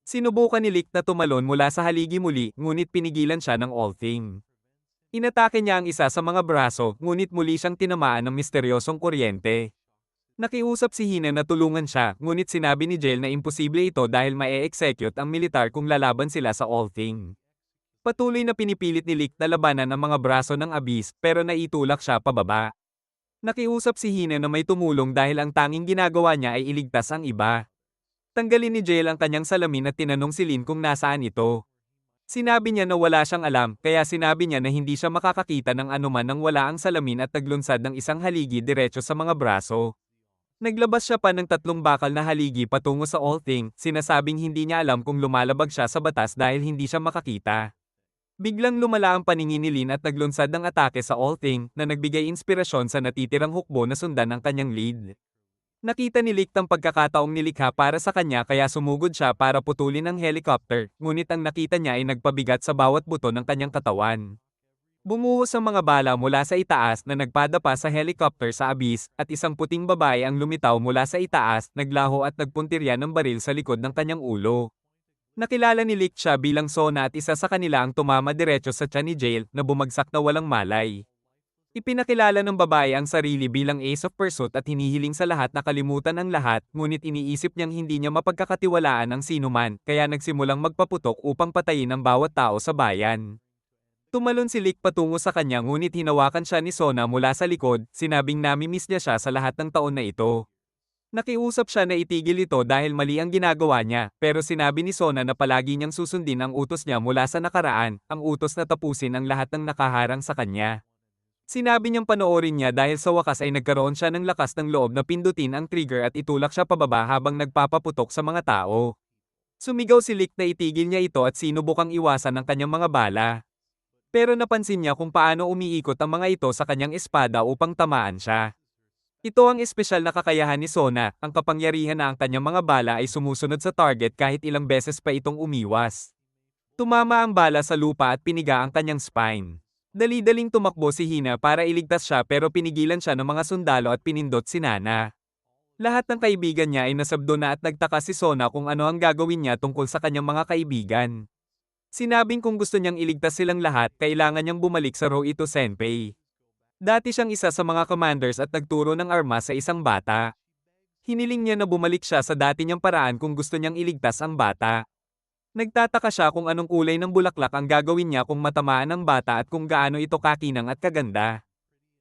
Sinubukan ni Lick na tumalon mula sa haligi muli, ngunit pinigilan siya ng All Thing. Inatake niya ang isa sa mga braso, ngunit muli siyang tinamaan ng misteryosong kuryente. Nakiusap si Hina na tulungan siya, ngunit sinabi ni Jael na imposible ito dahil mae-execute ang militar kung lalaban sila sa All Thing. Patuloy na pinipilit ni Lick na labanan ang mga braso ng abyss pero naitulak siya pababa. Nakiusap si Hina na may tumulong dahil ang tanging ginagawa niya ay iligtas ang iba. Tanggalin ni Jael ang kanyang salamin at tinanong si Lin kung nasaan ito. Sinabi niya na wala siyang alam, kaya sinabi niya na hindi siya makakakita ng anuman nang wala ang salamin at naglunsad ng isang haligi diretso sa mga braso. Naglabas siya pa ng 3 bakal na haligi patungo sa All Thing, sinasabing hindi niya alam kung lumalabag siya sa batas dahil hindi siya makakita. Biglang lumala ang paningin ni Lin at naglunsad ng atake sa All Thing na nagbigay inspirasyon sa natitirang hukbo na sundan ng kanyang lead. Nakita ni Lick ang pagkakataong nilikha para sa kanya kaya sumugod siya para putulin ang helicopter, ngunit ang nakita niya ay nagpabigat sa bawat buto ng kanyang katawan. Bumuhos ang mga bala mula sa itaas na nagpadapa sa helicopter sa abyss, at isang puting babae ang lumitaw mula sa itaas, naglaho at nagpuntirya ng baril sa likod ng kanyang ulo. Nakilala ni Lick siya bilang Sona at isa sa kanila ang tumama diretso sa tiyan ni Jael na bumagsak na walang malay. Ipinakilala ng babae ang sarili bilang Ace of Pursuit at hinihiling sa lahat na kalimutan ang lahat, ngunit iniisip niyang hindi niya mapagkakatiwalaan ang sinuman, kaya nagsimulang magpaputok upang patayin ang bawat tao sa bayan. Tumalon si Lick patungo sa kanya ngunit hinawakan siya ni Sona mula sa likod, sinabing namimiss niya siya sa lahat ng taon na ito. Nakiusap siya na itigil ito dahil mali ang ginagawa niya, pero sinabi ni Sona na palagi niyang susundin ang utos niya mula sa nakaraan, ang utos na tapusin ang lahat ng nakaharang sa kanya. Sinabi niyang panoorin niya dahil sa wakas ay nagkaroon siya ng lakas ng loob na pindutin ang trigger at itulak siya pababa habang nagpapaputok sa mga tao. Sumigaw si Lick na itigil niya ito at sinubukang iwasan ang kanyang mga bala. Pero napansin niya kung paano umiikot ang mga ito sa kanyang espada upang tamaan siya. Ito ang espesyal na kakayahan ni Sona, ang kapangyarihan na ang kanyang mga bala ay sumusunod sa target kahit ilang beses pa itong umiwas. Tumama ang bala sa lupa at piniga ang kanyang spine. Dali-daling tumakbo si Hina para iligtas siya pero pinigilan siya ng mga sundalo at pinindot si Nana. Lahat ng kaibigan niya ay nasabdo na at nagtaka si Sona kung ano ang gagawin niya tungkol sa kanyang mga kaibigan. Sinabing kung gusto niyang iligtas silang lahat, kailangan niyang bumalik sa Roito Senpei. Dati siyang isa sa mga commanders at nagturo ng armas sa isang bata. Hiniling niya na bumalik siya sa dati niyang paraan kung gusto niyang iligtas ang bata. Nagtataka siya kung anong kulay ng bulaklak ang gagawin niya kung matamaan ang bata at kung gaano ito kakinang at kaganda.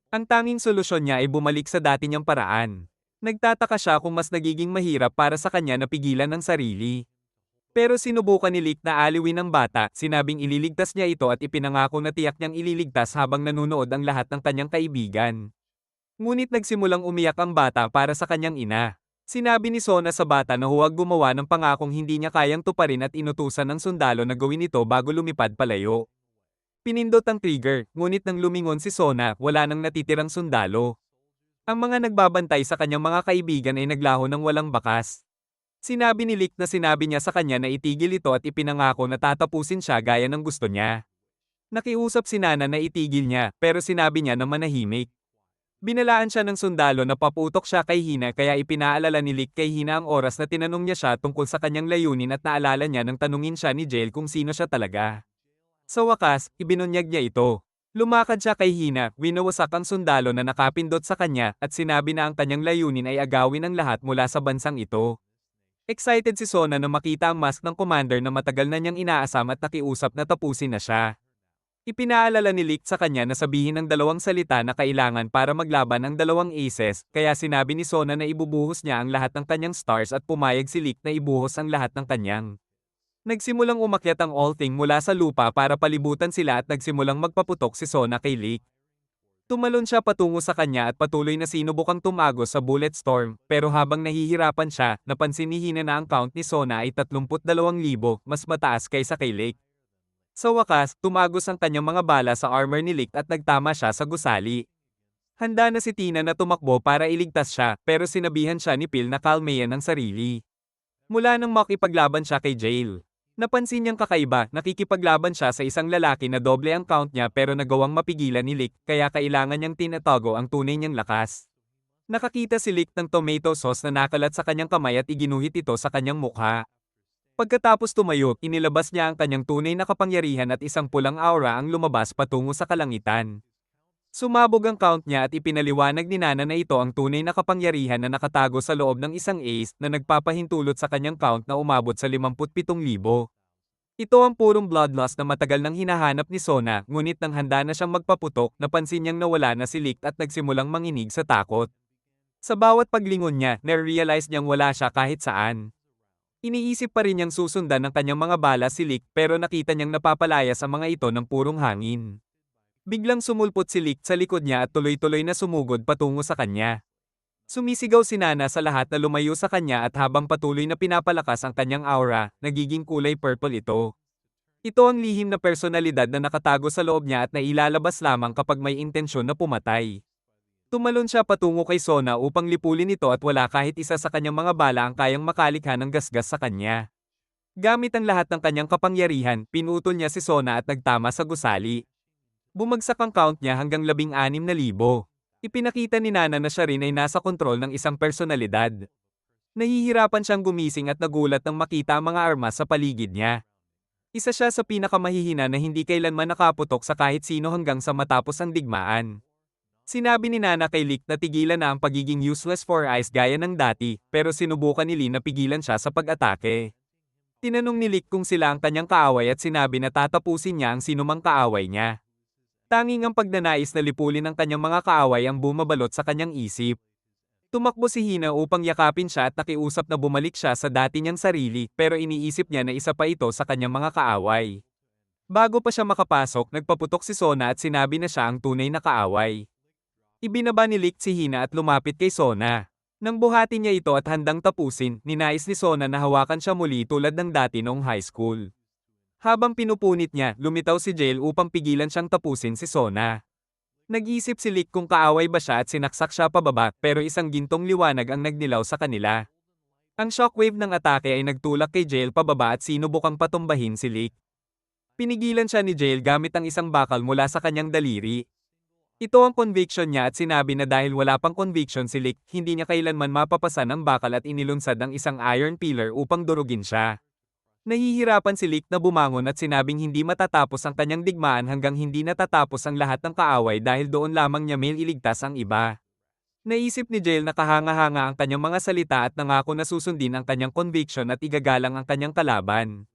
Ang tanging solusyon niya ay bumalik sa dati niyang paraan. Nagtataka siya kung mas nagiging mahirap para sa kanya na pigilan ang sarili. Pero sinubukan ni Lick na aliwin ang bata, sinabing ililigtas niya ito at ipinangako na tiyak niyang ililigtas habang nanunood ang lahat ng kanyang kaibigan. Ngunit nagsimulang umiyak ang bata para sa kanyang ina. Sinabi ni Sona sa bata na huwag gumawa ng pangakong hindi niya kayang tuparin at inutusan ng sundalo na gawin ito bago lumipad palayo. Pinindot ang trigger, ngunit nang lumingon si Sona, wala nang natitirang sundalo. Ang mga nagbabantay sa kanyang mga kaibigan ay naglaho ng walang bakas. Sinabi ni Lick na sinabi niya sa kanya na itigil ito at ipinangako na tatapusin siya gaya ng gusto niya. Nakiusap si Nana na itigil niya, pero sinabi niya na manahimik. Binalaan siya ng sundalo na paputok siya kay Hina kaya ipinaalala ni Lick kay Hina ang oras na tinanong niya siya tungkol sa kanyang layunin at naalala niya nang tanungin siya ni Jail kung sino siya talaga. Sa wakas, ibinunyag niya ito. Lumakad siya kay Hina, winawasak ang sundalo na nakapindot sa kanya at sinabi na ang kanyang layunin ay agawin ang lahat mula sa bansang ito. Excited si Sona na makita ang mask ng commander na matagal na niyang inaasam at nakiusap na tapusin na siya. Ipinaalala ni Lick sa kanya na sabihin ng dalawang salita na kailangan para maglaban ang dalawang aces, kaya sinabi ni Sona na ibubuhos niya ang lahat ng kanyang stars at pumayag si Lick na ibuhos ang lahat ng kanyang. Nagsimulang umakyat ang All-Thing mula sa lupa para palibutan sila at nagsimulang magpaputok si Sona kay Lick. Tumalon siya patungo sa kanya at patuloy na sinubukang tumagos sa Bullet Storm, pero habang nahihirapan siya, napansin ni Hina na ang count ni Sona ay 32,000, mas mataas kaysa kay Lick. Sa wakas, tumagos ang kanyang mga bala sa armor ni Lick at nagtama siya sa gusali. Handa na si Tina na tumakbo para iligtas siya, pero sinabihan siya ni Phil na kalmayan ang sarili. Mula nang makipaglaban siya kay Jail. Napansin niyang kakaiba, nakikipaglaban siya sa isang lalaki na doble ang count niya pero nagawang mapigilan ni Lick, kaya kailangan niyang tinatago ang tunay niyang lakas. Nakakita si Lick ng tomato sauce na nakalat sa kanyang kamay at iginuhit ito sa kanyang mukha. Pagkatapos tumayo, inilabas niya ang kanyang tunay na kapangyarihan at isang pulang aura ang lumabas patungo sa kalangitan. Sumabog ang count niya at ipinaliwanag ni Nana na ito ang tunay na kapangyarihan na nakatago sa loob ng isang ace na nagpapahintulot sa kanyang count na umabot sa 57,000. Ito ang purong bloodlust na matagal nang hinahanap ni Sona, ngunit nang handa na siyang magpaputok, napansin niyang nawala na si Lick at nagsimulang manginig sa takot. Sa bawat paglingon niya, na-realize niyang wala siya kahit saan. Iniisip pa rin niyang susundan ng kanyang mga bala si Lick pero nakita niyang napapalaya sa mga ito ng purong hangin. Biglang sumulpot si Lick sa likod niya at tuloy-tuloy na sumugod patungo sa kanya. Sumisigaw si Nana sa lahat na lumayo sa kanya at habang patuloy na pinapalakas ang kanyang aura, nagiging kulay purple ito. Ito ang lihim na personalidad na nakatago sa loob niya at nailalabas lamang kapag may intensyon na pumatay. Tumalon siya patungo kay Sona upang lipulin ito at wala kahit isa sa kanyang mga bala ang kayang makalikha ng gasgas sa kanya. Gamit ang lahat ng kanyang kapangyarihan, pinutol niya si Sona at nagtama sa gusali. Bumagsak ang count niya hanggang 16,000. Ipinakita ni Nana na siya rin ay nasa kontrol ng isang personalidad. Nahihirapan siyang gumising at nagulat nang makita ang mga armas sa paligid niya. Isa siya sa pinakamahihina na hindi kailanman nakaputok sa kahit sino hanggang sa matapos ang digmaan. Sinabi ni Nana kay Lick na tigilan na ang pagiging useless for eyes gaya ng dati, pero sinubukan ni Lee na pigilan siya sa pag-atake. Tinanong ni Lick kung sila ang kanyang kaaway at sinabi na tatapusin niya ang sinumang kaaway niya. Tanging ang pagnanais na lipulin ang kanyang mga kaaway ang bumabalot sa kanyang isip. Tumakbo si Hina upang yakapin siya at nakiusap na bumalik siya sa dati niyang sarili pero iniisip niya na isa pa ito sa kanyang mga kaaway. Bago pa siya makapasok, nagpaputok si Sona at sinabi na siya ang tunay na kaaway. Ibinaba ni Lick si Hina at lumapit kay Sona. Nang buhati niya ito at handang tapusin, ninais ni Sona na hawakan siya muli tulad ng dati noong high school. Habang pinupunit niya, lumitaw si Jail upang pigilan siyang tapusin si Sona. Nag-isip si Lick kung kaaway ba siya at sinaksak siya pababa, pero isang gintong liwanag ang nagnilaw sa kanila. Ang shockwave ng atake ay nagtulak kay Jail pababa at sinubukang patumbahin si Lick. Pinigilan siya ni Jail gamit ang isang bakal mula sa kanyang daliri. Ito ang conviction niya at sinabi na dahil wala pang conviction si Lick, hindi niya kailanman mapapasan ang bakal at inilunsad ang isang iron pillar upang durugin siya. Nahihirapan si Lick na bumangon at sinabing hindi matatapos ang kanyang digmaan hanggang hindi natatapos ang lahat ng kaaway dahil doon lamang niya may iligtas ang iba. Naisip ni Jail na kahanga-hanga ang kanyang mga salita at nangako na susundin ang kanyang conviction at igagalang ang kanyang kalaban.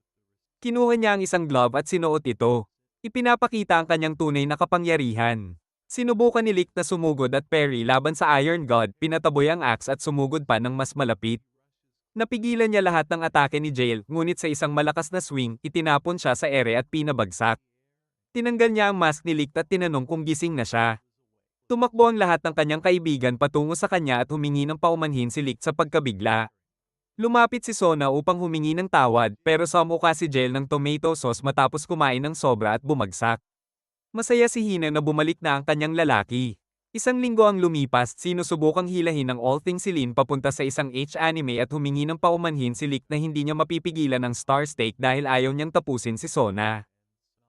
Kinuha niya ang isang glove at sinuot ito. Ipinapakita ang kanyang tunay na kapangyarihan. Sinubukan ni Lick na sumugod at parry laban sa Iron God, pinataboy ang axe at sumugod pa ng mas malapit. Napigilan niya lahat ng atake ni Jail, ngunit sa isang malakas na swing, itinapon siya sa ere at pinabagsak. Tinanggal niya ang mask ni Lick at tinanong kung gising na siya. Tumakbo ang lahat ng kanyang kaibigan patungo sa kanya at humingi ng paumanhin si Lick sa pagkabigla. Lumapit si Sona upang humingi ng tawad, pero sumuka si Jail ng tomato sauce matapos kumain ng sobra at bumagsak. Masaya si Hina na bumalik na ang kanyang lalaki. Isang linggo ang lumipas, sinusubukang hilahin ng All Things si Lin papunta sa isang H-anime at humingi ng paumanhin si Lick na hindi niya mapipigilan ang Star Stake dahil ayaw niyang tapusin si Sona.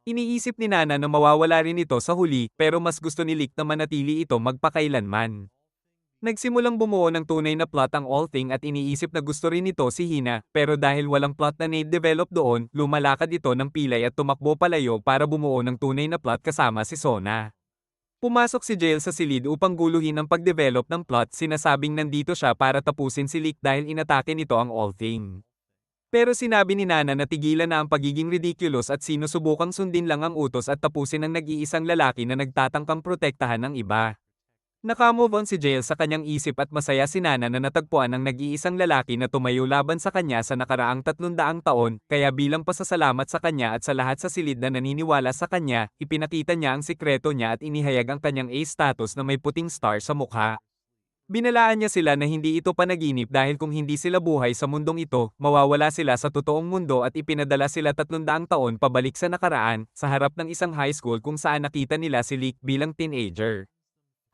Iniisip ni Nana na mawawala rin ito sa huli, pero mas gusto ni Lick na manatili ito magpakailanman. Nagsimulang bumuo ng tunay na plot ang All Thing at iniisip na gusto rin ito si Hina, pero dahil walang plot na na-develop doon, lumalakad ito ng pilay at tumakbo palayo para bumuo ng tunay na plot kasama si Sona. Pumasok si Jail sa silid upang guluhin ang pagdevelop ng plot, sinasabing nandito siya para tapusin si Lick dahil inatake nito ang All Thing. Pero sinabi ni Nana na tigilan na ang pagiging ridiculous at sinusubukang sundin lang ang utos at tapusin ang nag-iisang lalaki na nagtatangkang protektahan ng iba. Nakamove on si Jail sa kanyang isip at masaya si Nana na natagpuan ang nag-iisang lalaki na tumayo laban sa kanya sa nakaraang 300 taon, kaya bilang pasasalamat sa kanya at sa lahat sa silid na naniniwala sa kanya, ipinakita niya ang sikreto niya at inihayag ang kanyang A status na may puting star sa mukha. Binalaan niya sila na hindi ito panaginip dahil kung hindi sila buhay sa mundong ito, mawawala sila sa totoong mundo at ipinadala sila 300 taon pabalik sa nakaraan, sa harap ng isang high school kung saan nakita nila si Lick bilang teenager.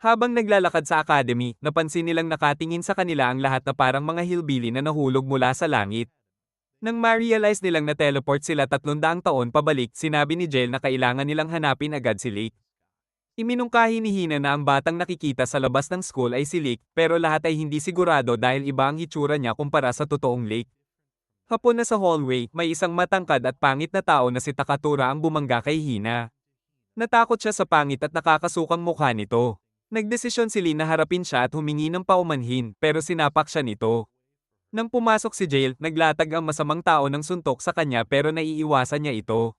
Habang naglalakad sa academy, napansin nilang nakatingin sa kanila ang lahat na parang mga hillbilly na nahulog mula sa langit. Nang ma-realize nilang na-teleport sila 300 taon pabalik, sinabi ni Jail na kailangan nilang hanapin agad si Lick. Iminungkahi ni Hina na ang batang nakikita sa labas ng school ay si Lick, pero lahat ay hindi sigurado dahil iba ang hitsura niya kumpara sa totoong Lick. Hapon na sa hallway, may isang matangkad at pangit na tao na si Takatura ang bumangga kay Hina. Natakot siya sa pangit at nakakasukang mukha nito. Nagdesisyon si Lin na harapin siya at humingi ng paumanhin, pero sinapak siya nito. Nang pumasok si Jail, naglatag ang masamang tao ng suntok sa kanya pero naiiwasan niya ito.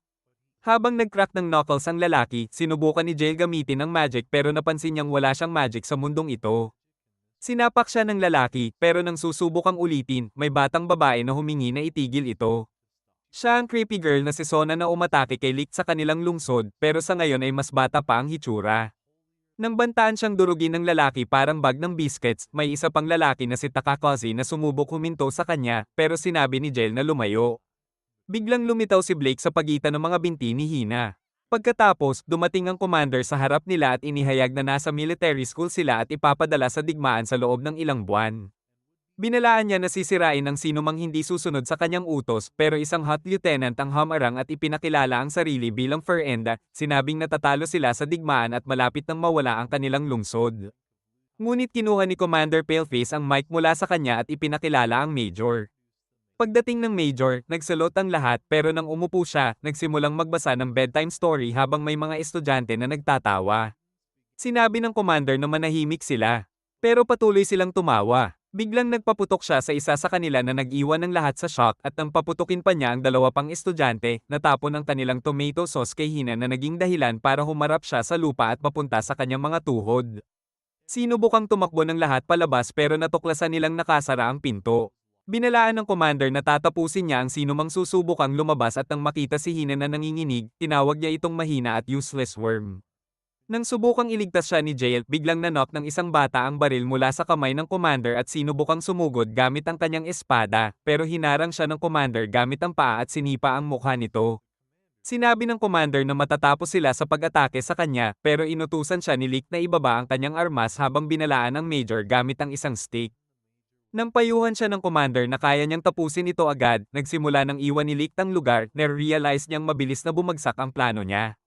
Habang nag-crack ng knuckles ang lalaki, sinubukan ni Jail gamitin ang magic pero napansin niyang wala siyang magic sa mundong ito. Sinapak siya ng lalaki, pero nang susubukang ulitin, may batang babae na humingi na itigil ito. Siya ang creepy girl na si Sona na umatake kay Lick sa kanilang lungsod, pero sa ngayon ay mas bata pa ang hitsura. Nang bantaan siyang durugin ng lalaki parang bag ng biscuits, may isa pang lalaki na si Takakoshi na sumubok huminto sa kanya, pero sinabi ni Jail na lumayo. Biglang lumitaw si Blake sa pagitan ng mga binti ni Hina. Pagkatapos, dumating ang commander sa harap nila at inihayag na nasa military school sila at ipapadala sa digmaan sa loob ng ilang buwan. Binalaan niya na sisirain ang sinumang hindi susunod sa kanyang utos, pero isang hot lieutenant ang humarang at ipinakilala ang sarili bilang Ferenda, sinabing natatalo sila sa digmaan at malapit nang mawala ang kanilang lungsod. Ngunit kinuha ni Commander Paleface ang mic mula sa kanya at ipinakilala ang Major. Pagdating ng Major, nagsalot ang lahat pero nang umupo siya, nagsimulang magbasa ng bedtime story habang may mga estudyante na nagtatawa. Sinabi ng Commander na manahimik sila, pero patuloy silang tumawa. Biglang nagpaputok siya sa isa sa kanila na nag-iwan ng lahat sa shock at nang paputukin pa niya ang dalawa pang estudyante, natapon ang kanilang tomato sauce kay Hina na naging dahilan para humarap siya sa lupa at mapunta sa kanyang mga tuhod. Sinubukang tumakbo ng lahat palabas pero natuklasan nilang nakasara ang pinto. Binalaan ng commander na tatapusin niya ang sinumang susubukang lumabas at nang makita si Hina na nanginginig, tinawag niya itong mahina at useless worm. Nang subukang iligtas siya ni Jael, biglang nanok ng isang bata ang baril mula sa kamay ng commander at sinubukang sumugod gamit ang kanyang espada, pero hinarang siya ng commander gamit ang paa at sinipa ang mukha nito. Sinabi ng commander na matatapos sila sa pag-atake sa kanya, pero inutusan siya ni Lick na ibaba ang kanyang armas habang binalaan ang major gamit ang isang stick. Nang payuhan siya ng commander na kaya niyang tapusin ito agad, nagsimula ng iwan ni Lick ang lugar, na-realize niyang mabilis na bumagsak ang plano niya.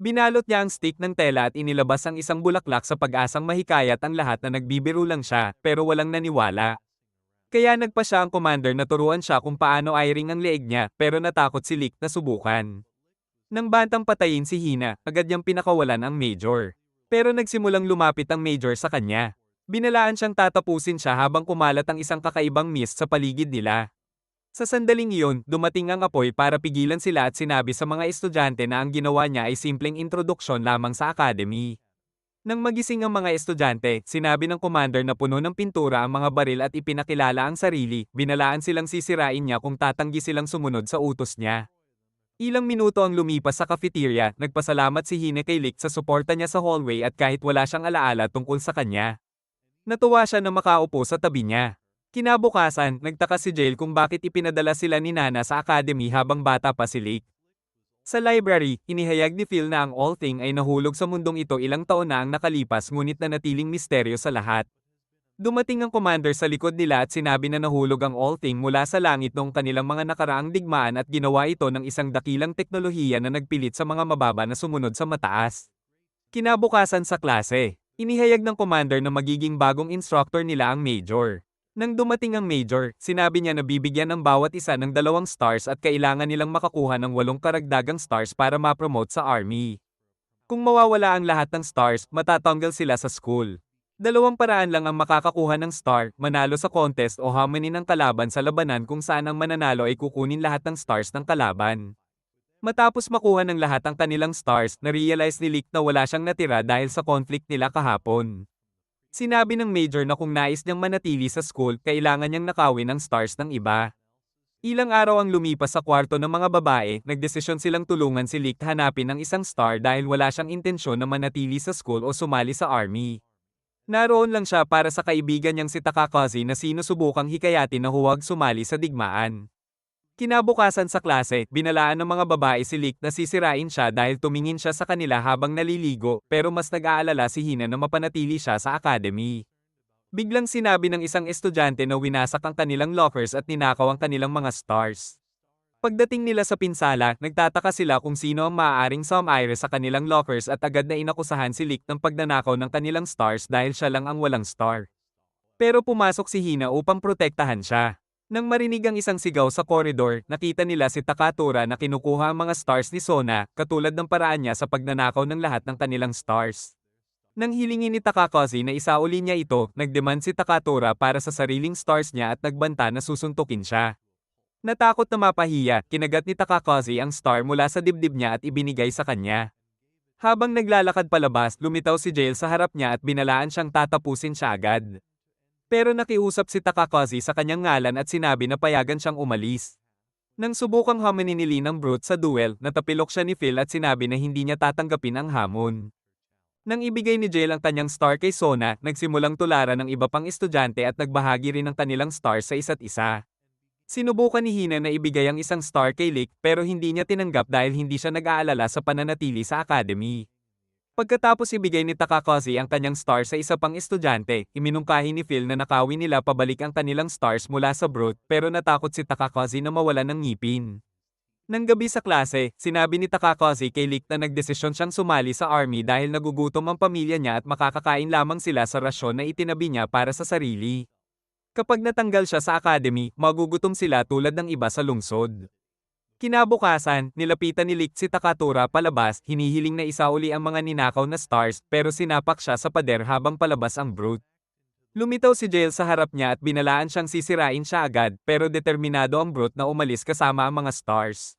Binalot niya ang stick ng tela at inilabas ang isang bulaklak sa pag-asang mahikayat ang lahat na nagbibiro lang siya, pero walang naniwala. Kaya nagpa siya ang commander na turuan siya kung paano airing ang leeg niya, pero natakot si Lick na subukan. Nang bantang patayin si Hina, agad niyang pinakawalan ang major. Pero nagsimulang lumapit ang major sa kanya. Binalaan siyang tatapusin siya habang kumalat ang isang kakaibang mist sa paligid nila. Sa sandaling iyon, dumating ang apoy para pigilan sila at sinabi sa mga estudyante na ang ginawa niya ay simpleng introduksyon lamang sa academy. Nang magising ang mga estudyante, sinabi ng commander na puno ng pintura ang mga baril at ipinakilala ang sarili, binalaan silang sisirain niya kung tatanggi silang sumunod sa utos niya. Ilang minuto ang lumipas sa cafeteria, nagpasalamat si Hine kay Lick sa suporta niya sa hallway at kahit wala siyang alaala tungkol sa kanya. Natuwa siya na makaupo sa tabi niya. Kinabukasan, nagtaka si Jael kung bakit ipinadala sila ni Nana sa academy habang bata pa si Lick. Sa library, inihayag ni Phil na ang All Thing ay nahulog sa mundong ito ilang taon na ang nakalipas ngunit nanatiling misteryo sa lahat. Dumating ang commander sa likod nila at sinabi na nahulog ang All Thing mula sa langit noong kanilang mga nakaraang digmaan at ginawa ito ng isang dakilang teknolohiya na nagpilit sa mga mababa na sumunod sa mataas. Kinabukasan sa klase, inihayag ng commander na magiging bagong instructor nila ang major. Nang dumating ang major, sinabi niya na bibigyan ng bawat isa ng 2 stars at kailangan nilang makakuha ng 8 karagdagang stars para ma-promote sa army. Kung mawawala ang lahat ng stars, matatanggal sila sa school. 2 paraan lang ang makakakuha ng star, manalo sa contest o hamanin ng kalaban sa labanan kung saan ang mananalo ay kukunin lahat ng stars ng kalaban. Matapos makuha ng lahat ang kanilang stars, na-realize ni Lick na wala siyang natira dahil sa conflict nila kahapon. Sinabi ng major na kung nais niyang manatili sa school, kailangan niyang nakawin ang stars ng iba. Ilang araw ang lumipas sa kwarto ng mga babae, nagdesisyon silang tulungan si Lick hanapin ang isang star dahil wala siyang intensyon na manatili sa school o sumali sa army. Naroon lang siya para sa kaibigan niyang si Takakazi na sinusubukang hikayatin na huwag sumali sa digmaan. Kinabukasan sa klase, binalaan ng mga babae si Lick na sisirain siya dahil tumingin siya sa kanila habang naliligo, pero mas nag-aalala si Hina na mapanatili siya sa academy. Biglang sinabi ng isang estudyante na winasak ang kanilang lockers at ninakaw ang kanilang mga stars. Pagdating nila sa pinsala, nagtataka sila kung sino ang maaaring sumire sa kanilang lockers at agad na inakusahan si Lick ng pagnanakaw ng kanilang stars dahil siya lang ang walang star. Pero pumasok si Hina upang protektahan siya. Nang marinig ang isang sigaw sa koridor, nakita nila si Takatora na kinukuha ang mga stars ni Sona, katulad ng paraan niya sa pagnanakaw ng lahat ng kanilang stars. Nang hilingin ni Takakazi na isauli niya ito, nagdemand si Takatora para sa sariling stars niya at nagbanta na susuntukin siya. Natakot na mapahiya, kinagat ni Takakazi ang star mula sa dibdib niya at ibinigay sa kanya. Habang naglalakad palabas, lumitaw si Jael sa harap niya at binalaan siyang tatapusin siya agad. Pero nakiusap si Takakazi sa kanyang ngalan at sinabi na payagan siyang umalis. Nang subukang hamanin ni Lee ng Brute sa duel, natapilok siya ni Phil at sinabi na hindi niya tatanggapin ang hamon. Nang ibigay ni Jael ang kanyang star kay Sona, nagsimulang tularan ng iba pang estudyante at nagbahagi rin ng kanilang star sa isa't isa. Sinubukan ni Hina na ibigay ang isang star kay Lick pero hindi niya tinanggap dahil hindi siya nag-aalala sa pananatili sa academy. Pagkatapos ibigay ni Takakazi ang kanyang star sa isa pang estudyante, iminungkahi ni Phil na nakawin nila pabalik ang kanilang stars mula sa Brute pero natakot si Takakazi na mawalan ng ngipin. Nang gabi sa klase, sinabi ni Takakazi kay Lick na nagdesisyon siyang sumali sa army dahil nagugutom ang pamilya niya at makakakain lamang sila sa rasyon na itinabi niya para sa sarili. Kapag natanggal siya sa academy, magugutom sila tulad ng iba sa lungsod. Kinabukasan, nilapitan ni Lick si Takatora palabas, hinihiling na isauli ang mga ninakaw na stars, pero sinapak siya sa pader habang palabas ang Brute. Lumitaw si Jael sa harap niya at binalaan siyang sisirain siya agad, pero determinado ang Brute na umalis kasama ang mga stars.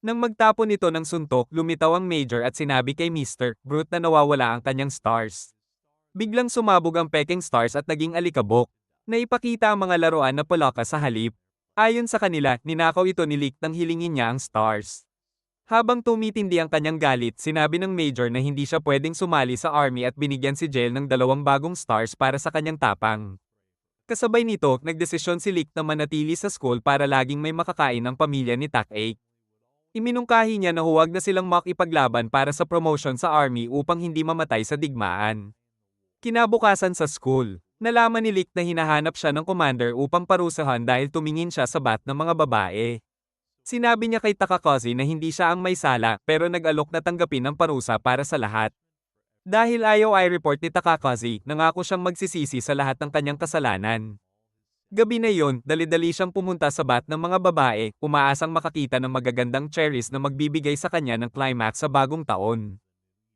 Nang magtapon nito ng suntok, lumitaw ang Major at sinabi kay Mr. Brute na nawawala ang kanyang stars. Biglang sumabog ang peking stars at naging alikabok. Naipakita ang mga laruan na palaka sa halip. Ayon sa kanila, ninakaw ito ni Lick nang hilingin niya ang stars. Habang tumitindi ang kanyang galit, sinabi ng Major na hindi siya pwedeng sumali sa army at binigyan si Jail ng 2 bagong stars para sa kanyang tapang. Kasabay nito, nagdesisyon si Lick na manatili sa school para laging may makakain ang pamilya ni Tak-8. Iminungkahi niya na huwag na silang makipaglaban para sa promotion sa army upang hindi mamatay sa digmaan. Kinabukasan sa school, nalaman ni Lick na hinahanap siya ng commander upang parusahan dahil tumingin siya sa bat ng mga babae. Sinabi niya kay Takakoshi na hindi siya ang may sala pero nag-alok na tanggapin ang parusa para sa lahat. Dahil ayaw i-report ni Takakoshi, nangako siyang magsisisi sa lahat ng kanyang kasalanan. Gabi na yon, dali-dali siyang pumunta sa bat ng mga babae, umaasang makakita ng magagandang cherries na magbibigay sa kanya ng climax sa bagong taon.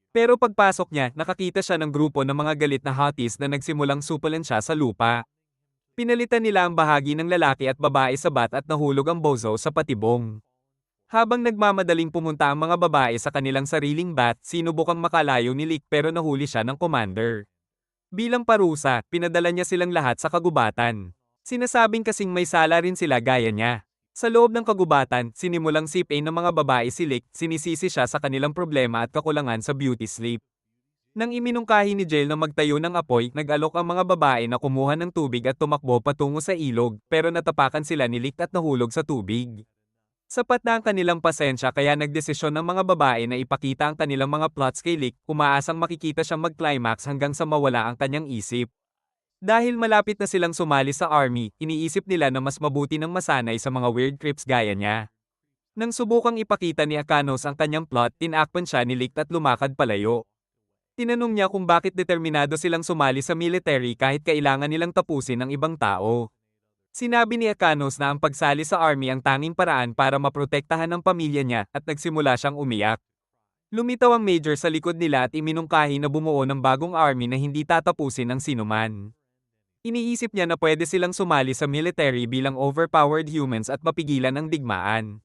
Pero pagpasok niya, nakakita siya ng grupo ng mga galit na hotties na nagsimulang supulan siya sa lupa. Pinalitan nila ang bahagi ng lalaki at babae sa bat at nahulog ang bozo sa patibong. Habang nagmamadaling pumunta ang mga babae sa kanilang sariling bat, sinubukang makalayo ni Lick pero nahuli siya ng commander. Bilang parusa, pinadala niya silang lahat sa kagubatan. Sinasabing kasing may sala rin sila gaya niya. Sa loob ng kagubatan, sinimulang sipin ng mga babae si Lick, sinisisi siya sa kanilang problema at kakulangan sa beauty sleep. Nang iminungkahi ni Jail na magtayo ng apoy, nag-alok ang mga babae na kumuha ng tubig at tumakbo patungo sa ilog, pero natapakan sila ni Lick at nahulog sa tubig. Sapat na ang kanilang pasensya kaya nagdesisyon ng mga babae na ipakita ang kanilang mga plots kay Lick, umaasang makikita siyang mag-climax hanggang sa mawala ang kanyang isip. Dahil malapit na silang sumali sa army, iniisip nila na mas mabuti nang masanay sa mga weird trips gaya niya. Nang subukang ipakita ni Akanos ang kanyang plot, tinakpan siya ni Lick at lumakad palayo. Tinanong niya kung bakit determinado silang sumali sa military kahit kailangan nilang tapusin ang ibang tao. Sinabi ni Akanos na ang pagsali sa army ang tanging paraan para maprotektahan ang pamilya niya at nagsimula siyang umiyak. Lumitaw ang Major sa likod nila at iminungkahi na bumuo ng bagong army na hindi tatapusin ng sinuman. Iniisip niya na pwede silang sumali sa military bilang overpowered humans at mapigilan ang digmaan.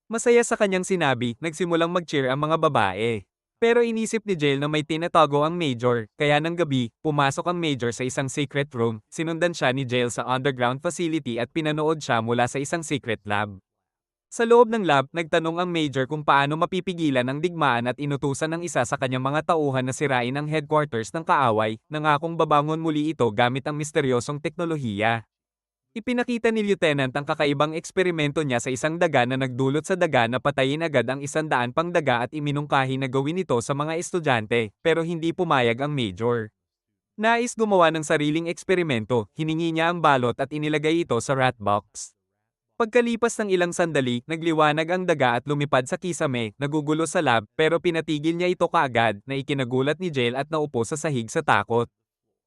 Masaya sa kanyang sinabi, nagsimulang mag-cheer ang mga babae. Pero inisip ni Jail na may tinatago ang Major, kaya ng gabi, pumasok ang Major sa isang secret room, sinundan siya ni Jail sa underground facility at pinanood siya mula sa isang secret lab. Sa loob ng lab, nagtanong ang Major kung paano mapipigilan ang digmaan at inutusan ng isa sa kanyang mga tauhan na sirain ang headquarters ng kaaway, nangakong babangon muli ito gamit ang misteryosong teknolohiya. Ipinakita ni Lieutenant ang kakaibang eksperimento niya sa isang daga na nagdulot sa daga na patayin agad ang 100 pang daga at iminungkahi na gawin ito sa mga estudyante, pero hindi pumayag ang Major. Nais gumawa ng sariling eksperimento, hiningi niya ang balot at inilagay ito sa rat box. Pagkalipas ng ilang sandali, nagliwanag ang daga at lumipad sa kisame, nagugulo sa lab, pero pinatigil niya ito kaagad, na ikinagulat ni Jail at naupo sa sahig sa takot.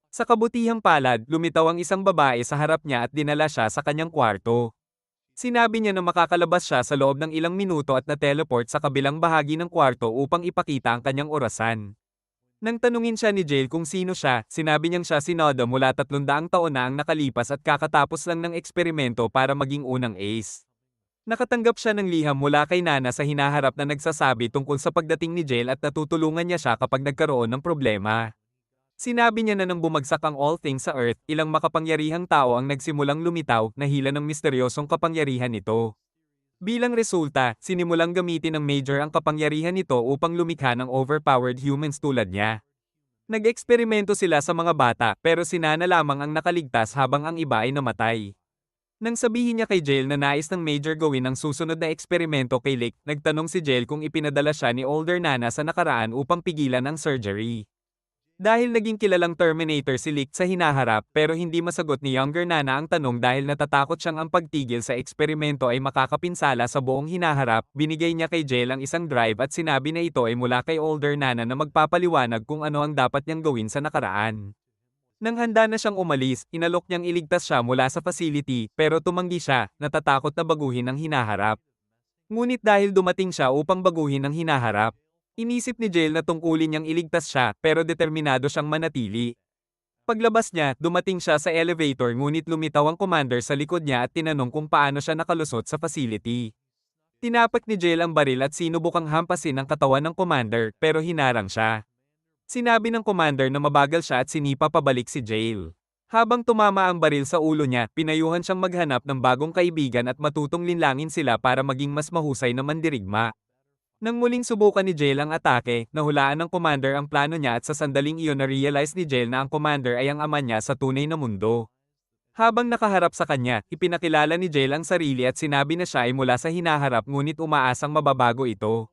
Sa kabutihang palad, lumitaw ang isang babae sa harap niya at dinala siya sa kanyang kwarto. Sinabi niya na makakalabas siya sa loob ng ilang minuto at na-teleport sa kabilang bahagi ng kwarto upang ipakita ang kanyang orasan. Nang tanungin siya ni Jail kung sino siya, sinabi niyang siya si Noda mula 300 taon na ang nakalipas at kakatapos lang ng eksperimento para maging unang ace. Nakatanggap siya ng liham mula kay Nana sa hinaharap na nagsasabi tungkol sa pagdating ni Jail at natutulungan niya siya kapag nagkaroon ng problema. Sinabi niya na nang bumagsak ang all things sa Earth, ilang makapangyarihang tao ang nagsimulang lumitaw, nahila ng misteryosong kapangyarihan nito. Bilang resulta, sinimulang gamitin ng Major ang kapangyarihan nito upang lumikha ng overpowered humans tulad niya. Nag-eksperimento sila sa mga bata pero si Nana lamang ang nakaligtas habang ang iba ay namatay. Nang sabihin niya kay Jail na nais ng Major gawin ang susunod na eksperimento kay Lick, nagtanong si Jail kung ipinadala siya ni older Nana sa nakaraan upang pigilan ang surgery. Dahil naging kilalang Terminator si Lick sa hinaharap pero hindi masagot ni younger Nana ang tanong dahil natatakot siyang ang pagtigil sa eksperimento ay makakapinsala sa buong hinaharap, binigay niya kay Jail ang isang drive at sinabi na ito ay mula kay older Nana na magpapaliwanag kung ano ang dapat niyang gawin sa nakaraan. Nang handa na siyang umalis, inalok niyang iligtas siya mula sa facility pero tumanggi siya, natatakot na baguhin ang hinaharap. Ngunit dahil dumating siya upang baguhin ang hinaharap, inisip ni Jail na tungkulin niyang iligtas siya pero determinado siyang manatili. Paglabas niya, dumating siya sa elevator ngunit lumitaw ang commander sa likod niya at tinanong kung paano siya nakalusot sa facility. Tinapak ni Jail ang baril at sinubukang hampasin ang katawan ng commander pero hinarang siya. Sinabi ng commander na mabagal siya at sinipa pabalik si Jail. Habang tumama ang baril sa ulo niya, pinayuhan siyang maghanap ng bagong kaibigan at matutong linlangin sila para maging mas mahusay na mandirigma. Nang muling subukan ni Jail ang atake, nahulaan ng commander ang plano niya at sa sandaling iyon na-realize ni Jail na ang commander ay ang ama niya sa tunay na mundo. Habang nakaharap sa kanya, ipinakilala ni Jail ang sarili at sinabi na siya ay mula sa hinaharap ngunit umaasang mababago ito.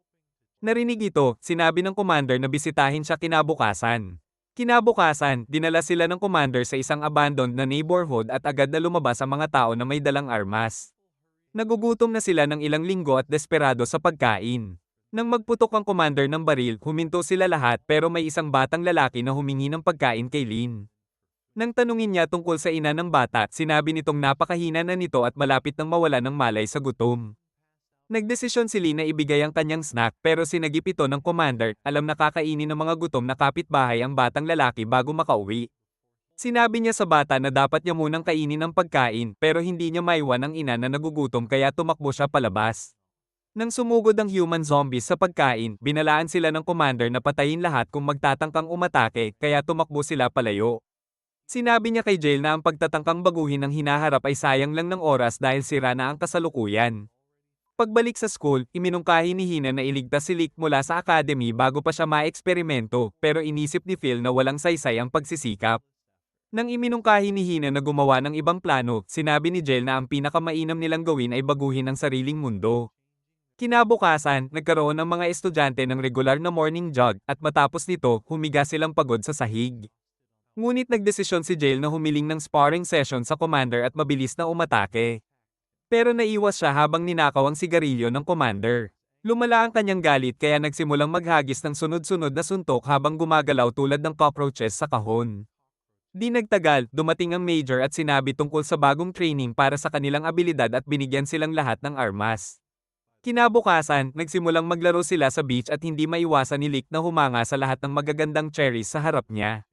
Narinig ito, sinabi ng commander na bisitahin siya kinabukasan. Kinabukasan, dinala sila ng commander sa isang abandoned na neighborhood at agad na lumabas ang mga tao na may dalang armas. Nagugutom na sila ng ilang linggo at desperado sa pagkain. Nang magputok ang commander ng baril, huminto sila lahat pero may isang batang lalaki na humingi ng pagkain kay Lin. Nang tanungin niya tungkol sa ina ng bata, sinabi nitong napakahina na nito at malapit nang mawala ng malay sa gutom. Nagdesisyon si Lee na ibigay ang kanyang snack pero sinagip ito ng commander, alam na kakainin ng mga gutom na kapitbahay ang batang lalaki bago makauwi. Sinabi niya sa bata na dapat niya munang kainin ang pagkain pero hindi niya maiwan ang ina na nagugutom kaya tumakbo siya palabas. Nang sumugod ang human zombies sa pagkain, binalaan sila ng commander na patayin lahat kung magtatangkang umatake kaya tumakbo sila palayo. Sinabi niya kay Jail na ang pagtatangkang baguhin ang hinaharap ay sayang lang ng oras dahil sira na ang kasalukuyan. Pagbalik sa school, iminungkahi ni Hina na iligtas si Lick mula sa academy bago pa siya ma-eksperimento, pero inisip ni Phil na walang saysay ang pagsisikap. Nang iminungkahi ni Hina na gumawa ng ibang plano, sinabi ni Jail na ang pinakamainam nilang gawin ay baguhin ang sariling mundo. Kinabukasan, nagkaroon ng mga estudyante ng regular na morning jog, at matapos nito, humiga silang pagod sa sahig. Ngunit nagdesisyon si Jail na humiling ng sparring session sa commander at mabilis na umatake. Pero naiwas siya habang ninakaw ang sigarilyo ng commander. Lumala ang kanyang galit kaya nagsimulang maghagis ng sunod-sunod na suntok habang gumagalaw tulad ng cockroaches sa kahon. Di nagtagal, dumating ang major at sinabi tungkol sa bagong training para sa kanilang abilidad at binigyan silang lahat ng armas. Kinabukasan, nagsimulang maglaro sila sa beach at hindi maiwasan ni Lick na humanga sa lahat ng magagandang cherries sa harap niya.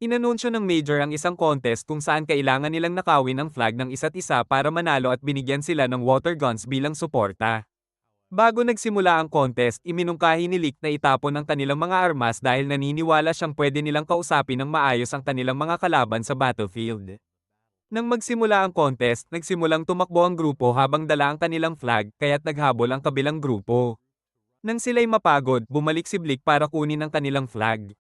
Inanunsyo ng major ang isang contest kung saan kailangan nilang nakawin ang flag ng isa't isa para manalo at binigyan sila ng water guns bilang suporta. Bago nagsimula ang contest, iminungkahi ni Lick na itapon ang kanilang mga armas dahil naniniwala siyang pwede nilang kausapin ng maayos ang kanilang mga kalaban sa battlefield. Nang magsimula ang contest, nagsimulang tumakbo ang grupo habang dala ang kanilang flag kaya't naghabol ang kabilang grupo. Nang sila'y mapagod, bumalik si Blick para kunin ang kanilang flag.